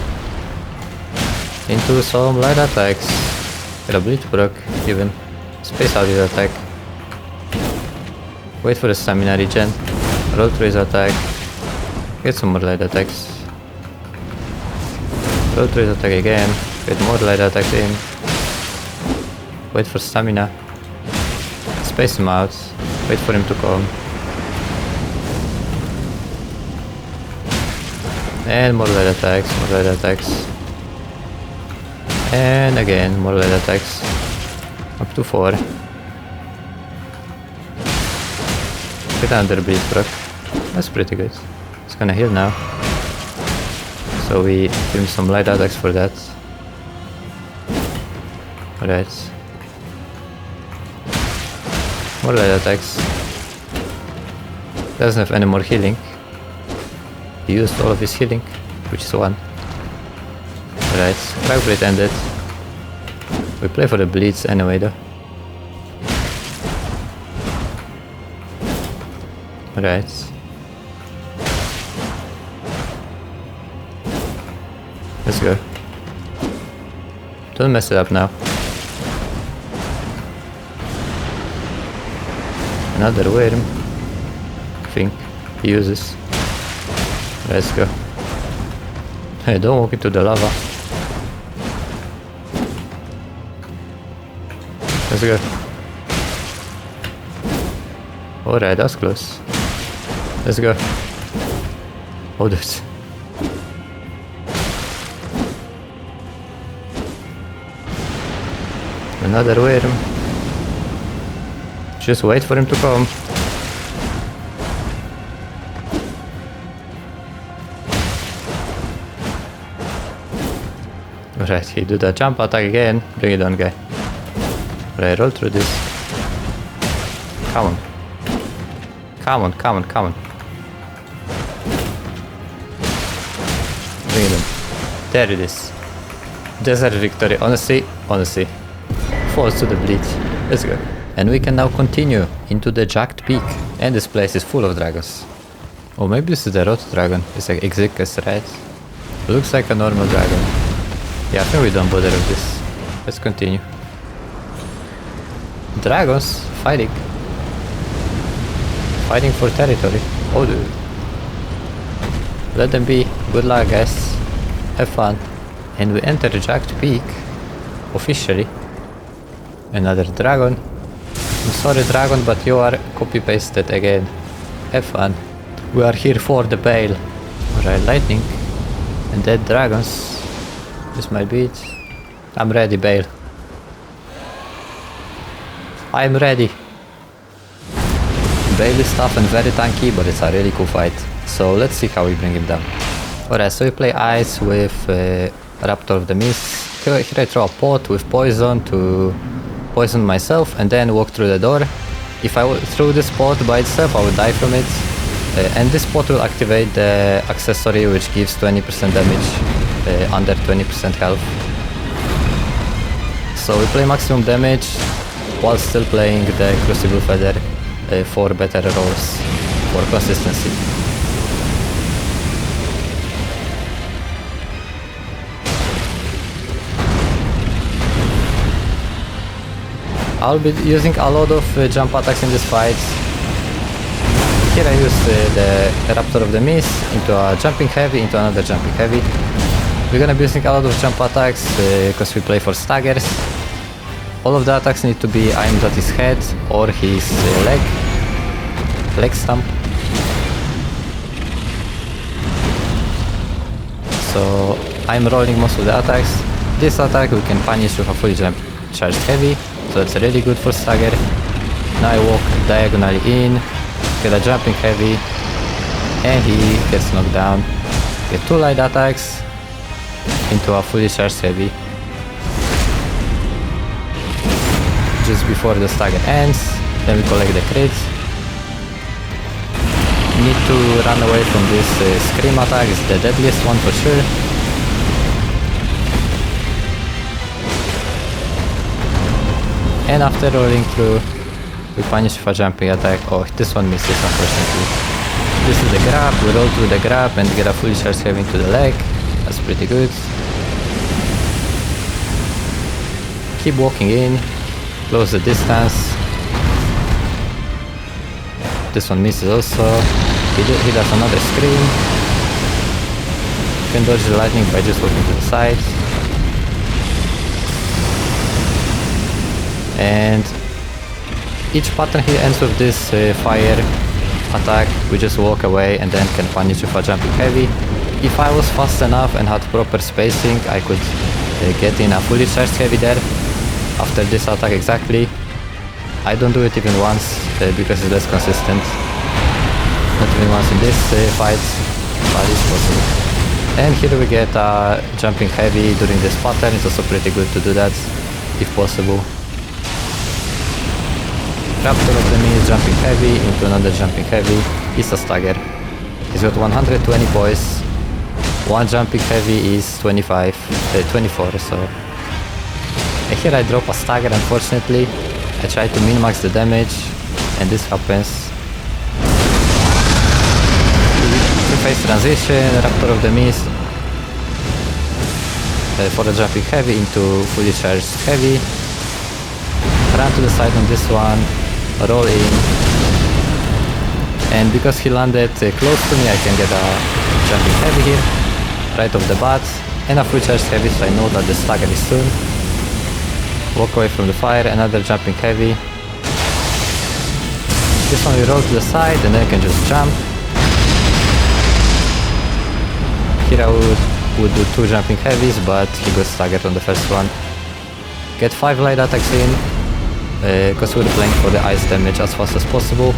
Into some light attacks. Get a Blitzcrank even. Space out his attack. Wait for the stamina regen. Roll through his attack. Get some more light attacks. Roll through his attack again. Get more light attacks in. Wait for stamina. Space him out. Wait for him to come. And more light attacks, more light attacks. And again, more light attacks. Up to 4. Get another Blitzcrank. That's pretty good. It's gonna heal now. So we give him some light attacks for that. Alright. More light attacks. Doesn't have any more healing. He used all of his healing, which is 1. Alright, Crack Blade ended. We play for the bleeds anyway though. Alright. Let's go. Don't mess it up now. Another worm. I think he uses. Let's go. Hey, don't walk into the lava. Let's go. Alright, that's close. Let's go. Oh, dude. Another worm. Just wait for him to come. Alright, he do the jump attack again. Bring it on, guy. Alright, roll through this. Come on. Come on, come on, come on. Bring it on. There it is. Desert victory. Honestly. Falls to the bleed. Let's go. And we can now continue into the Jagged Peak. And this place is full of dragons. Oh, maybe this is the Rot Dragon. It's like Exicus, right? Looks like a normal dragon. Yeah, I think we don't bother with this. Let's continue. Dragons fighting. Fighting for territory. Oh, dude. Let them be. Good luck, guys. Have fun. And we enter the Jagged Peak. Officially. Another dragon. I'm sorry, dragon, but you are copy-pasted again. Have fun. We are here for the Bayle. Alright, lightning. And dead dragons. This might be it. I'm ready, Bayle. I'm ready. Bayle is tough and very tanky, but it's a really cool fight. So let's see how we bring him down. Alright, so we play ice with Raptor of the Mist. Here I throw a pot with poison to poison myself and then walk through the door. If I threw this pot by itself, I would die from it. And this pot will activate the accessory which gives 20% damage under 20% health. So we play maximum damage while still playing the Crucible Feather for better rolls, for consistency. I'll be using a lot of jump attacks in this fight. Here I use the Raptor of the Mist into a jumping heavy, into another jumping heavy. We're gonna be using a lot of jump attacks because we play for staggers. All of the attacks need to be aimed at his head or his leg stump. So I'm rolling most of the attacks. This attack we can punish with a fully charged heavy, so that's really good for stagger. Now I walk diagonally in, get a jumping heavy, and he gets knocked down. Get 2 light attacks into a fully charged heavy. Just before the stagger ends, then we collect the crits. Need to run away from this scream attack, it's the deadliest one for sure. And after rolling through, we punish with a jumping attack. Oh, this one misses unfortunately. This is the grab, we roll through the grab and get a fully charged heavy into the leg. That's pretty good. Keep walking in, close the distance. This one misses also. He does another scream. You can dodge the lightning by just walking to the side. And each pattern here ends with this fire attack. We just walk away and then can punish with a jumping heavy. If I was fast enough and had proper spacing, I could get in a fully charged heavy there after this attack exactly. I don't do it even once because it's less consistent. Not even once in this fight, but it's possible. And here we get a jumping heavy during this pattern. It's also pretty good to do that if possible. Raptor of the Mist jumping heavy into another jumping heavy. It's a stagger. He's got 120 points. One jumping heavy is 24, so... And here I drop a stagger unfortunately. I try to min-max the damage, and this happens. Face transition, Raptor of the Mist for a jumping heavy into fully charged heavy. Run to the side on this one, roll in, and because he landed close to me I can get a jumping heavy here, right off the bat, and a fully charged heavy so I know that the stagger is soon. Walk away from the fire, another jumping heavy. This one we roll to the side and then I can just jump. Here I would do 2 jumping heavies, but he got staggered on the first one. Get 5 light attacks in, because we're playing for the ice damage as fast as possible.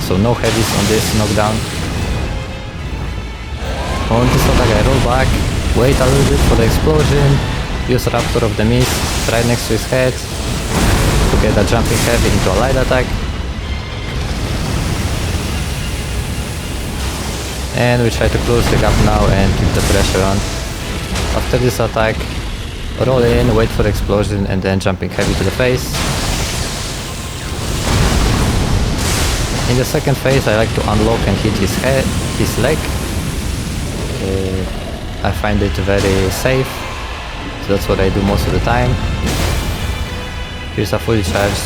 So no heavies on this knockdown. On this attack I roll back, wait a little bit for the explosion, use Raptor of the Mist right next to his head to get a jumping heavy into a light attack. And we try to close the gap now and keep the pressure on. After this attack, roll in, wait for the explosion and then jumping heavy to the face. In the second phase I like to unlock and hit his leg. I find it very safe, so that's what I do most of the time. Here's a fully charged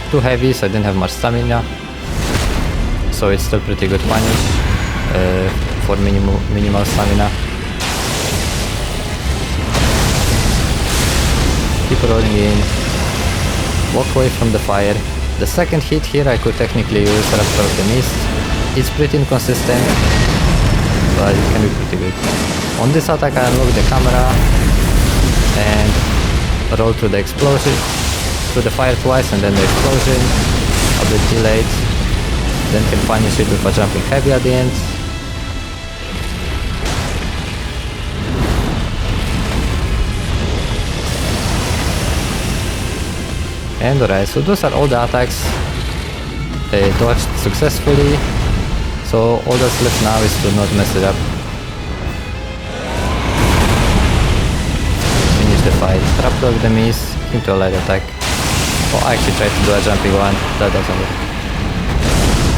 2 heavies, I didn't have much stamina, so it's still pretty good punish. For minimal stamina. Keep rolling in, walk away from the fire. The second hit here I could technically use Raptor of the Mist. It's pretty inconsistent, but it can be pretty good. On this attack I unlock the camera and roll through the explosion, through the fire twice and then the explosion, a bit delayed. Then can punish it with a jumping heavy at the end. And alright, so those are all the attacks dodged successfully, so all that's left now is to not mess it up. Finish the fight. Raptor of the Mist into a light attack. Oh, I actually tried to do a jumping one, that doesn't work.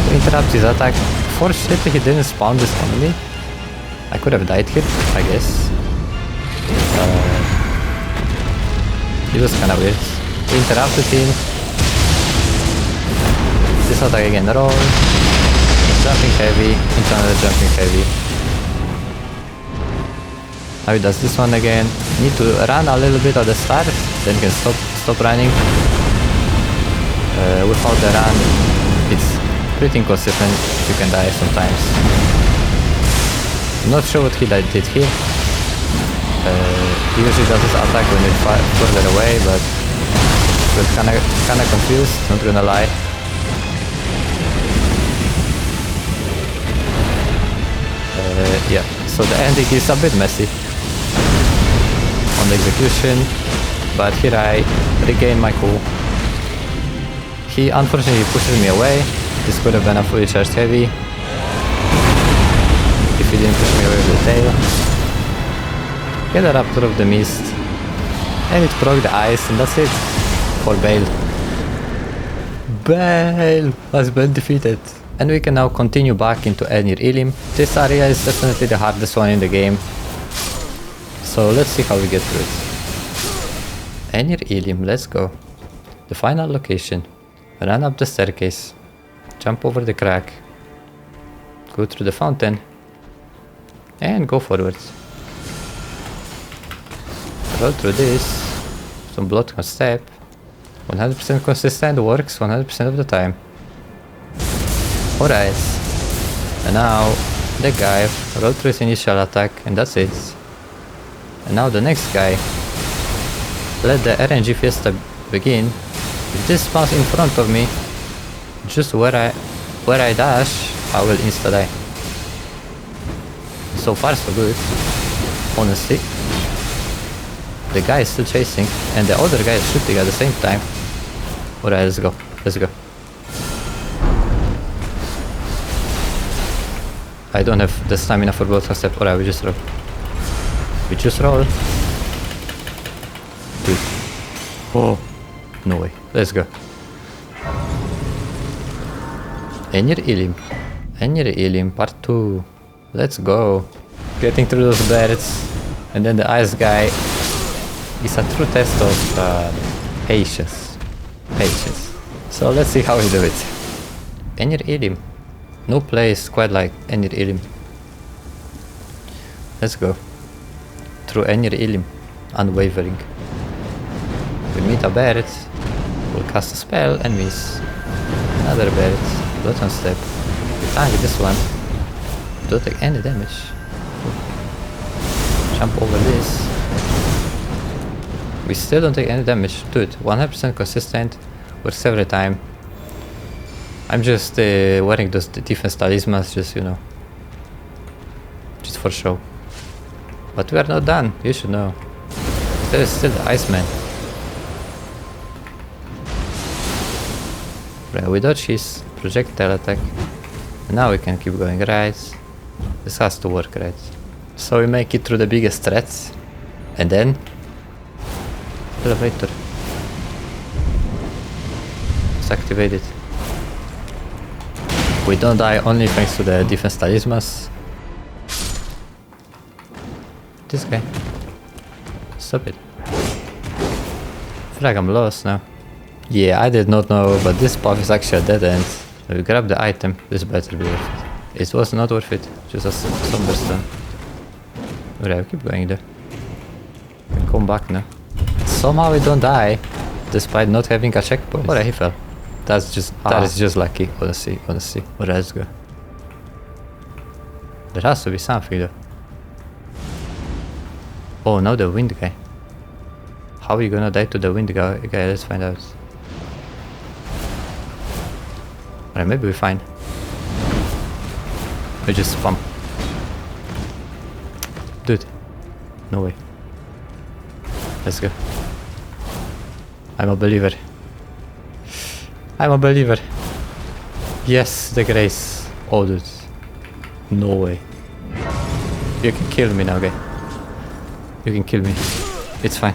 To interrupt his attack, fortunately he didn't spawn this on me. I could have died here, I guess. It was kinda weird. interrupted him. This attack again, roll. Jumping heavy, into another jumping heavy. Now he does this one again. Need to run a little bit at the start, then you can stop running. Without the run, it's pretty inconsistent. You can die sometimes. I'm not sure what he did here. He usually does his attack when it's further away, but kinda confused, not gonna lie. Yeah, so the ending is a bit messy on the execution, but here I regain my cool. He unfortunately pushes me away. This could have been a fully charged heavy if he didn't push me away with the tail. Get the Raptor of the Mist, and it broke the ice, and that's it for Bayle. Bayle has been defeated. And we can now continue back into Elnir Ilim. This area is definitely the hardest one in the game. So let's see how we get through it. Elnir Ilim, let's go. The final location. Run up the staircase. Jump over the crack. Go through the fountain. And go forwards. Roll through this. Some blood on step. 100% consistent, works 100% of the time. Alright, and now the guy rolled through his initial attack, and that's it. And now the next guy. Let the RNG fiesta begin. If this spawns in front of me, just where I dash, I will insta die. So far so good, honestly. The guy is still chasing, and the other guy is shooting at the same time. Alright, let's go, let's go. I don't have the stamina for both step. Alright, we just roll. We just roll. Dude. Oh, no way. Let's go. Elnir Ilim. Elnir Ilim, part 2. Let's go. Getting through those birds. And then the ice guy is a true test of patience. Patience. So let's see how we do it. Elnir Ilim. No place quite like Elnir Ilim. Let's go. Through Elnir Ilim. Unwavering. We meet a bird. We'll cast a spell and miss. Another bird. Blood on step. We tank this one. Don't take any damage. Jump over this. We still don't take any damage. Dude, 100% consistent. Works every time. I'm just wearing those defense talismans, just, you know, just for show. But we are not done, you should know. There is still the Iceman. Right, we dodge his projectile attack. And now we can keep going, right? This has to work, right? So we make it through the biggest threats. And then... elevator. It's activated. We don't die only thanks to the defense talismans. This guy. Stop it. I feel like I'm lost now. Yeah, I did not know, but this path is actually a dead end. If we grab the item, this better be worth it. It was not worth it, just a somber stone. Alright, keep going there. We can come back now. Somehow we don't die, despite not having a checkpoint. Alright, he fell. That is just lucky, honestly. Alright, let's go. There has to be something though. Oh, now the wind guy. How are you gonna die to the wind guy? Okay, let's find out. Alright, maybe we find. We just spam. Dude. No way. Let's go. I'm a believer. I'm a believer. Yes, the grace. Oh, dude. No way. You can kill me now, guy. You can kill me. It's fine.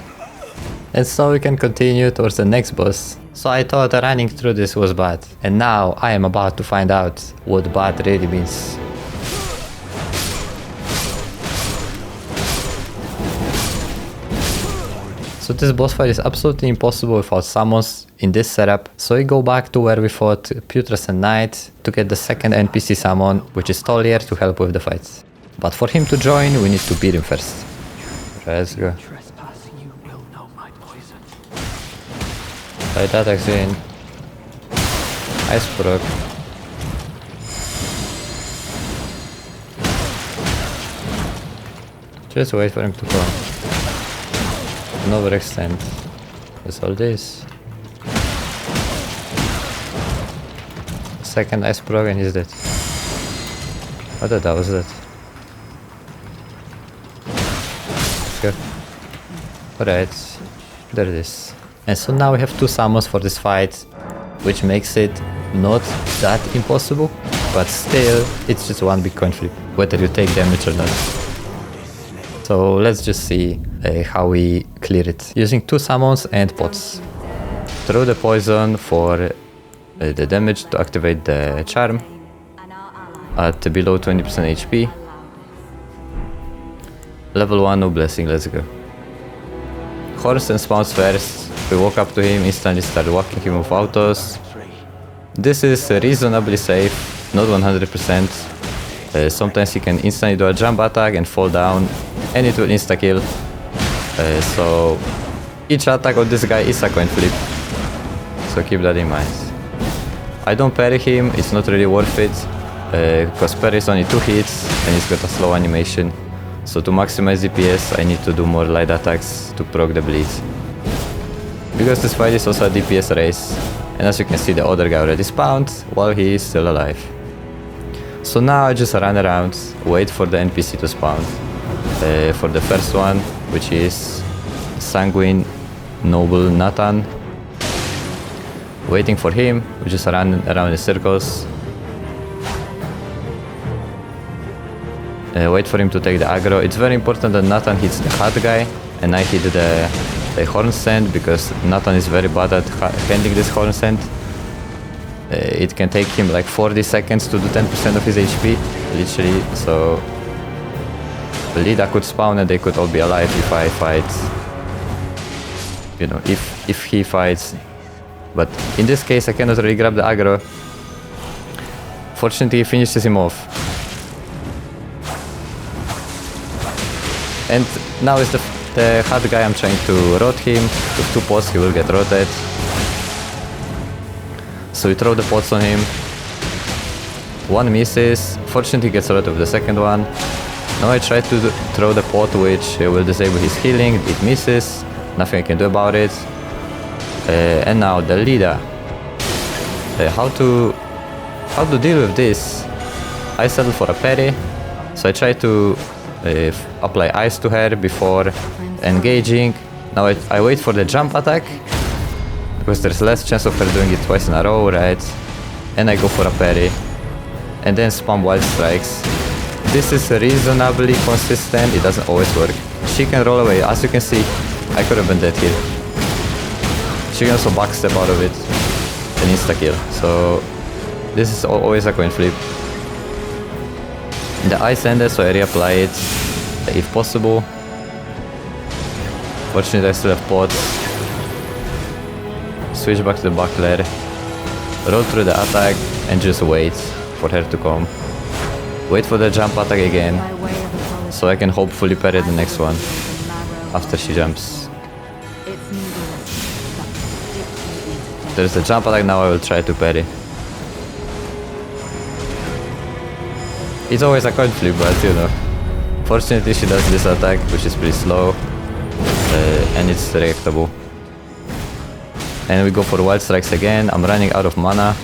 And so we can continue towards the next boss. So I thought running through this was bad. And now I am about to find out what bad really means. So this boss fight is absolutely impossible without summons in this setup. So we go back to where we fought Putrescent Knight to get the second NPC summon, which is Tolier, to help with the fights. But for him to join, we need to beat him first. Let's go. Light attacks in. Ice proc. Just wait for him to come. An overextend. That's all this. Second ice proc and he's dead. I thought that was that. Let's go. Alright. There it is. And so now we have two summons for this fight, which makes it not that impossible, but still it's just one big coin flip, whether you take damage or not. So let's just see how we clear it. Using two summons and pots. Throw the poison for the damage to activate the charm at below 20% HP. Level 1, no blessing, let's go. Horns and spawns first. We walk up to him, instantly start whacking him with autos. This is reasonably safe, not 100%. Sometimes he can instantly do a jump attack and fall down, and it will insta-kill. So each attack of this guy is a coin flip, so keep that in mind. I don't parry him, it's not really worth it, because parry is only 2 hits and he's got a slow animation. So to maximize DPS I need to do more light attacks to proc the bleed. Because this fight is also a DPS race, and as you can see the other guy already spawned while he is still alive. So now I just run around, wait for the NPC to spawn. For the first one, which is Sanguine Noble Nathan. Waiting for him, we just run around in circles. Wait for him to take the aggro. It's very important that Nathan hits the hard guy and I hit the horn send, because Nathan is very bad at handling this horn send. It can take him like 40 seconds to do 10% of his HP, literally, so Leda could spawn and they could all be alive if I fight, you know, if he fights. But in this case I cannot really grab the aggro. Fortunately he finishes him off. And now is the hard guy. I'm trying to rot him. With 2 pots he will get rotted. So we throw the pots on him. One misses. Fortunately he gets rotted with the second one. Now I try to throw the pot which will disable his healing. It misses. Nothing I can do about it. And now the Leda. How to deal with this? I settled for a parry. So I try to apply ice to her before engaging. Now I wait for the jump attack, because there's less chance of her doing it twice in a row, right? And I go for a parry. And then spam wild strikes. This is reasonably consistent, it doesn't always work. She can roll away, as you can see, I could have been dead here. She can also backstep out of it and insta-kill. So this is always a coin flip. The ice ended, so I reapply it if possible. Fortunately I still have pots. Switch back to the buckler. Roll through the attack and just wait for her to come. Wait for the jump attack again, so I can hopefully parry the next one after she jumps. There's the jump attack, now I will try to parry. It's always a coin flip, but you know. Fortunately she does this attack, which is pretty slow, and it's reactable. And we go for wild strikes again. I'm running out of mana.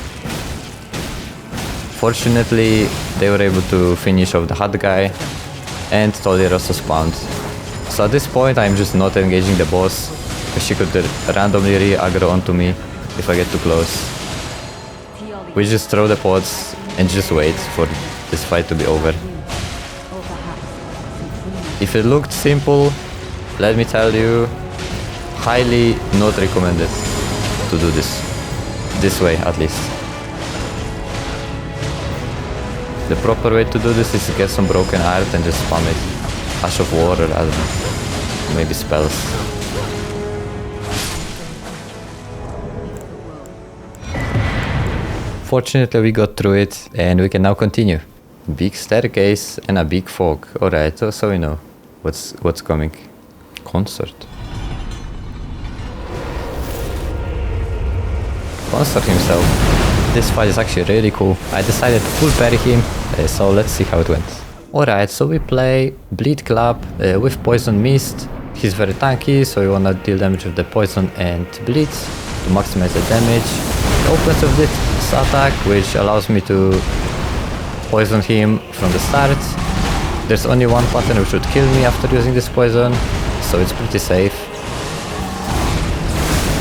Fortunately they were able to finish off the hard guy, and Tolier also spawned. So at this point I'm just not engaging the boss, because she could randomly re-aggro onto me if I get too close. We just throw the pots and just wait for this fight to be over. If it looked simple, let me tell you, highly not recommended to do this way at least. The proper way to do this is to get some broken art and just spam it. Ash of War, or I don't know, maybe spells. Fortunately we got through it and we can now continue. Big staircase and a big fog. Alright, so we know what's coming. Consort. Consort himself. This fight is actually really cool. I decided to full parry him, so let's see how it went. Alright, so we play Bleed Club with Poison Mist. He's very tanky, so we wanna deal damage with the poison and bleed to maximize the damage. He opens with this attack, which allows me to poison him from the start. There's only one pattern which would kill me after using this poison, so it's pretty safe.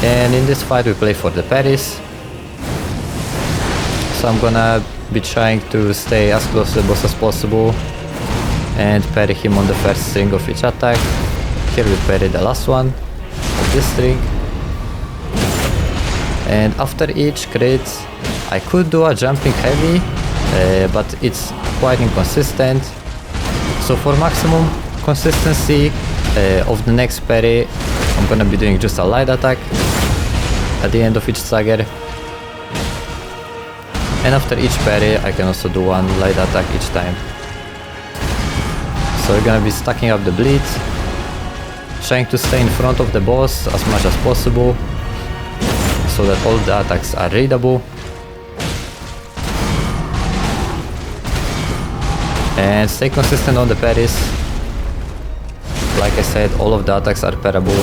And in this fight we play for the parries. So I'm gonna be trying to stay as close to the boss as possible and parry him on the first string of each attack. Here we parry the last one of this string. And after each crit I could do a jumping heavy, but it's quite inconsistent. So for maximum consistency of the next parry, I'm gonna be doing just a light attack at the end of each stagger. And after each parry I can also do one light attack each time. So we're gonna be stacking up the bleed, trying to stay in front of the boss as much as possible so that all the attacks are readable. And stay consistent on the parries. Like I said, all of the attacks are parable,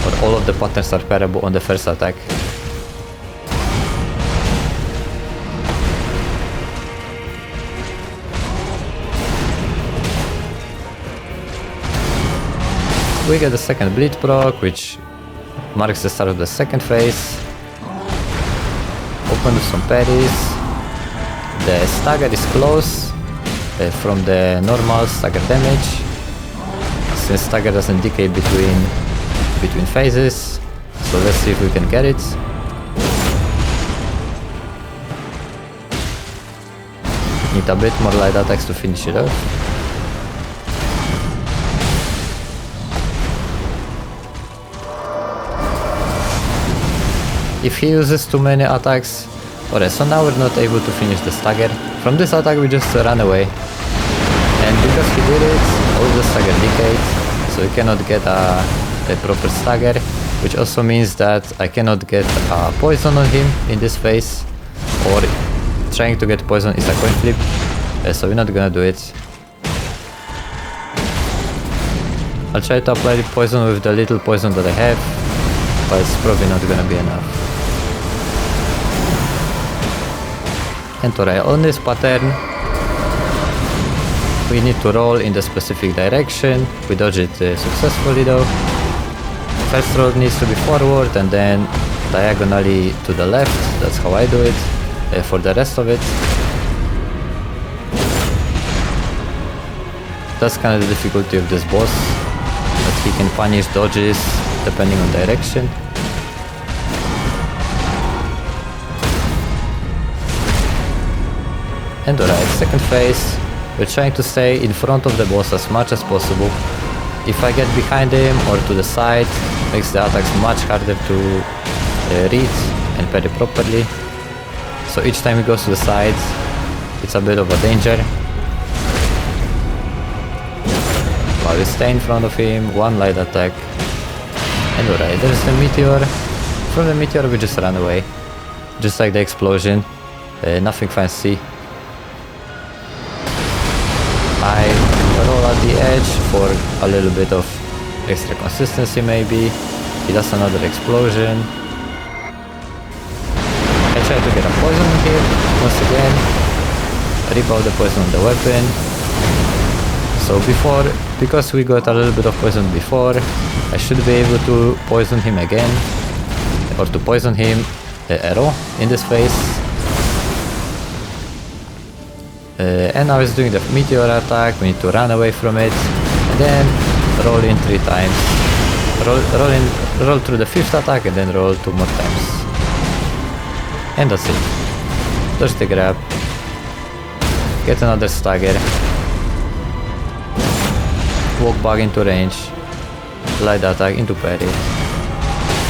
or all of the patterns are parable on the first attack. We get the second bleed proc, which marks the start of the second phase. Open with some parries. The stagger is close from the normal stagger damage, since stagger doesn't decay between phases. So let's see if we can get it. Need a bit more light attacks to finish it off. If he uses too many attacks. Alright, so now we're not able to finish the stagger. From this attack we just ran away. And because he did it, all the stagger decayed. So we cannot get a proper stagger. Which also means that I cannot get a poison on him in this phase. Or trying to get poison is a coin flip. So we're not gonna do it. I'll try to apply the poison with the little poison that I have. But it's probably not gonna be enough. And alright, on this pattern we need to roll in the specific direction. We dodge it successfully though. First roll needs to be forward and then diagonally to the left. That's how I do it for the rest of it. That's kind of the difficulty of this boss, that he can punish dodges depending on direction. And alright, second phase, we're trying to stay in front of the boss as much as possible. If I get behind him or to the side, makes the attacks much harder to read and parry properly. So each time he goes to the side, it's a bit of a danger. While we stay in front of him, one light attack. And alright, there's the Metyr. From the Metyr we just ran away. Just like the explosion, nothing fancy. I roll at the edge for a little bit of extra consistency maybe. He does another explosion. I try to get a poison here once again. Rip out the poison on the weapon. So because we got a little bit of poison before, I should be able to poison him again. Or to poison him at all in this phase. And now he's doing the Metyr attack, we need to run away from it, and then roll in 3 times. Roll through the 5th attack and then roll 2 more times. And that's it. Dodge the grab, get another stagger, walk back into range, light attack into parry.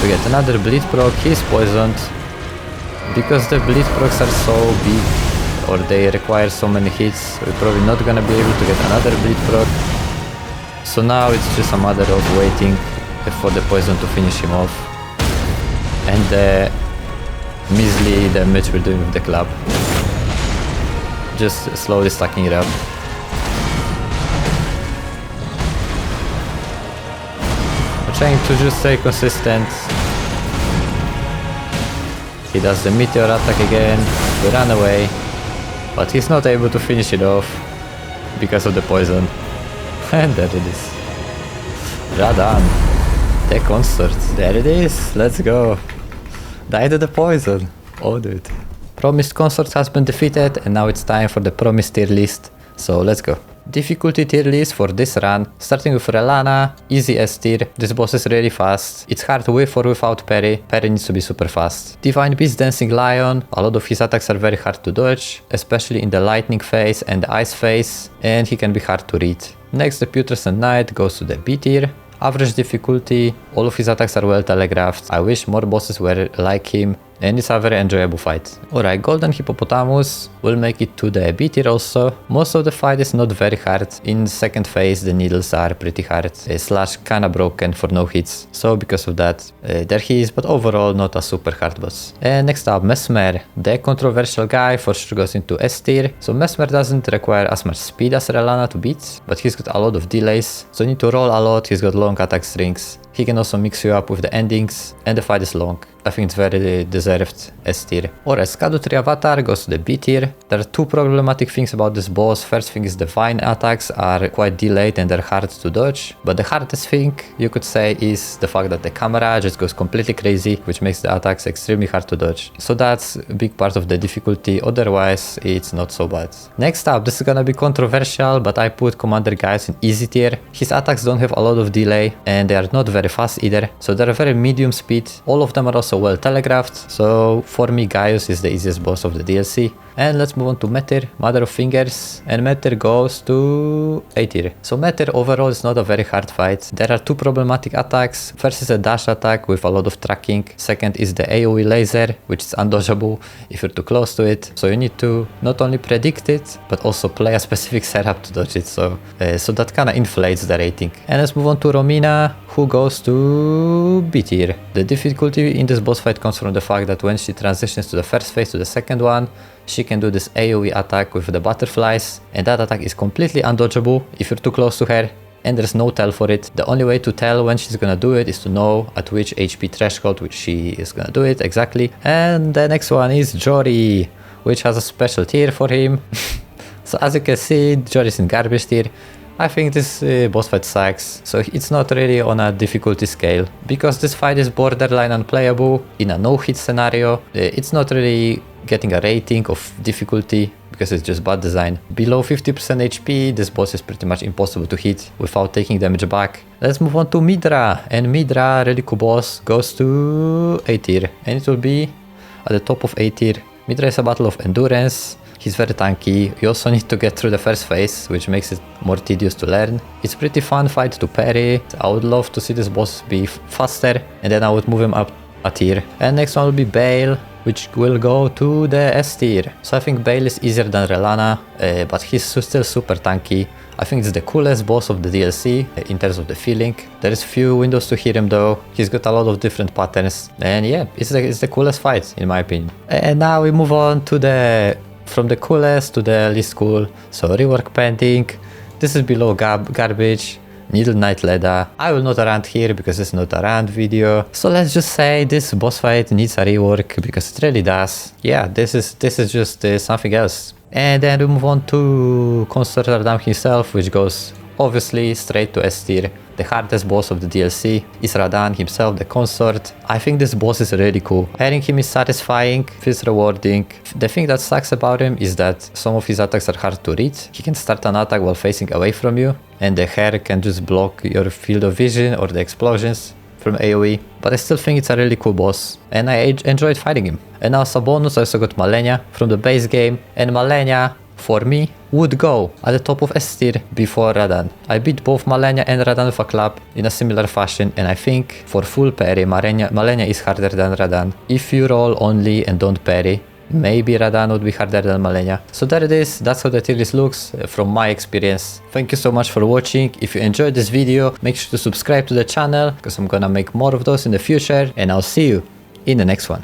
We get another bleed proc, he's poisoned. Because the bleed procs are so big, or they require so many hits, we're probably not gonna be able to get another bleed proc. So now it's just a matter of waiting for the poison to finish him off. And the measly damage we're doing with the club. Just slowly stacking it up. I'm trying to just stay consistent. He does the Metyr attack again, we run away, but he's not able to finish it off because of the poison. And there it is. Radahn, the Consort, there it is, let's go. Die to the poison, oh dude. Promised Consort has been defeated and now it's time for the promised tier list, so let's go. Difficulty tier list for this run, starting with Rellana, easy S tier, this boss is really fast, it's hard with or without parry, parry needs to be super fast. Divine Beast Dancing Lion, a lot of his attacks are very hard to dodge, especially in the lightning phase and the ice phase, and he can be hard to read. Next the Putrescent Knight goes to the B tier. Average difficulty, all of his attacks are well telegraphed, I wish more bosses were like him, and it's a very enjoyable fight. Alright, Golden Hippopotamus will make it to the B tier also. Most of the fight is not very hard, in second phase the needles are pretty hard, slash kinda broken for no hits, so because of that there he is, but overall not a super hard boss. Next up Messmer, the controversial guy, for sure goes into S tier. So Messmer doesn't require as much speed as Rellana to beat, but he's got a lot of delays, so you need to roll a lot, he's got long attack strings. He can also mix you up with the endings, and the fight is long. I think it's very deserved S tier. Or as Scadutree Avatar goes to the B tier. There are two problematic things about this boss. First thing is the vine attacks are quite delayed and they're hard to dodge. But the hardest thing you could say is the fact that the camera just goes completely crazy, which makes the attacks extremely hard to dodge. So that's a big part of the difficulty, otherwise it's not so bad. Next up, this is gonna be controversial, but I put Commander Gaius in easy tier. His attacks don't have a lot of delay and they are not very fast either, so they're very medium speed. All of them are also well telegraphed, so for me Gaius is the easiest boss of the DLC. And let's move on to Metyr, Mother of Fingers, and Metyr goes to A tier. So Metyr overall is not a very hard fight. There are two problematic attacks. First is a dash attack with a lot of tracking. Second is the AoE laser, which is undodgeable if you're too close to it. So you need to not only predict it, but also play a specific setup to dodge it. So that kinda inflates the rating. And let's move on to Romina, who goes to B tier. The difficulty in this boss fight comes from the fact that when she transitions to the first phase to the second one, she can do this AoE attack with the butterflies, and that attack is completely undodgeable if you're too close to her, and there's no tell for it. The only way to tell when she's gonna do it is to know at which HP threshold which she is gonna do it exactly. And the next one is Jori, which has a special tier for him. So as you can see, Jori is in garbage tier. I think this boss fight sucks, so it's not really on a difficulty scale. Because this fight is borderline unplayable in a no-hit scenario, it's not really getting a rating of difficulty because it's just bad design. Below 50% HP, this boss is pretty much impossible to hit without taking damage back. Let's move on to Midra, and Midra, really cool boss, goes to A tier, and it will be at the top of A tier. Midra is a battle of endurance. He's very tanky. You also need to get through the first phase, which makes it more tedious to learn. It's pretty fun fight to parry. I would love to see this boss be faster, and then I would move him up a tier. And next one will be Bayle, which will go to the S tier. So I think Bayle is easier than Rellana, but he's still super tanky. I think it's the coolest boss of the DLC in terms of the feeling. There is few windows to hit him though. He's got a lot of different patterns, and yeah, it's the coolest fight in my opinion. And now we move on to from the coolest to the least cool. So rework pending. This is below garbage. Needle Knight Leda. I will not rant here because it's not a rant video. So let's just say this boss fight needs a rework because it really does. Yeah, this is just something else. And then we move on to Consort Radahn himself, which goes obviously straight to S tier. The hardest boss of the DLC is Radahn himself, the Consort. I think this boss is really cool. Pairing him is satisfying, feels rewarding. The thing that sucks about him is that some of his attacks are hard to read. He can start an attack while facing away from you, and the hair can just block your field of vision or the explosions from AoE. But I still think it's a really cool boss, and I enjoyed fighting him. And now as a bonus I also got Malenia from the base game, and Malenia for me, would go at the top of S tier before Radahn. I beat both Malenia and Radahn with a club in a similar fashion, and I think for full parry, Malenia is harder than Radahn. If you roll only and don't parry, maybe Radahn would be harder than Malenia. So there it is, that's how the tier list looks from my experience. Thank you so much for watching. If you enjoyed this video, make sure to subscribe to the channel, because I'm gonna make more of those in the future, and I'll see you in the next one.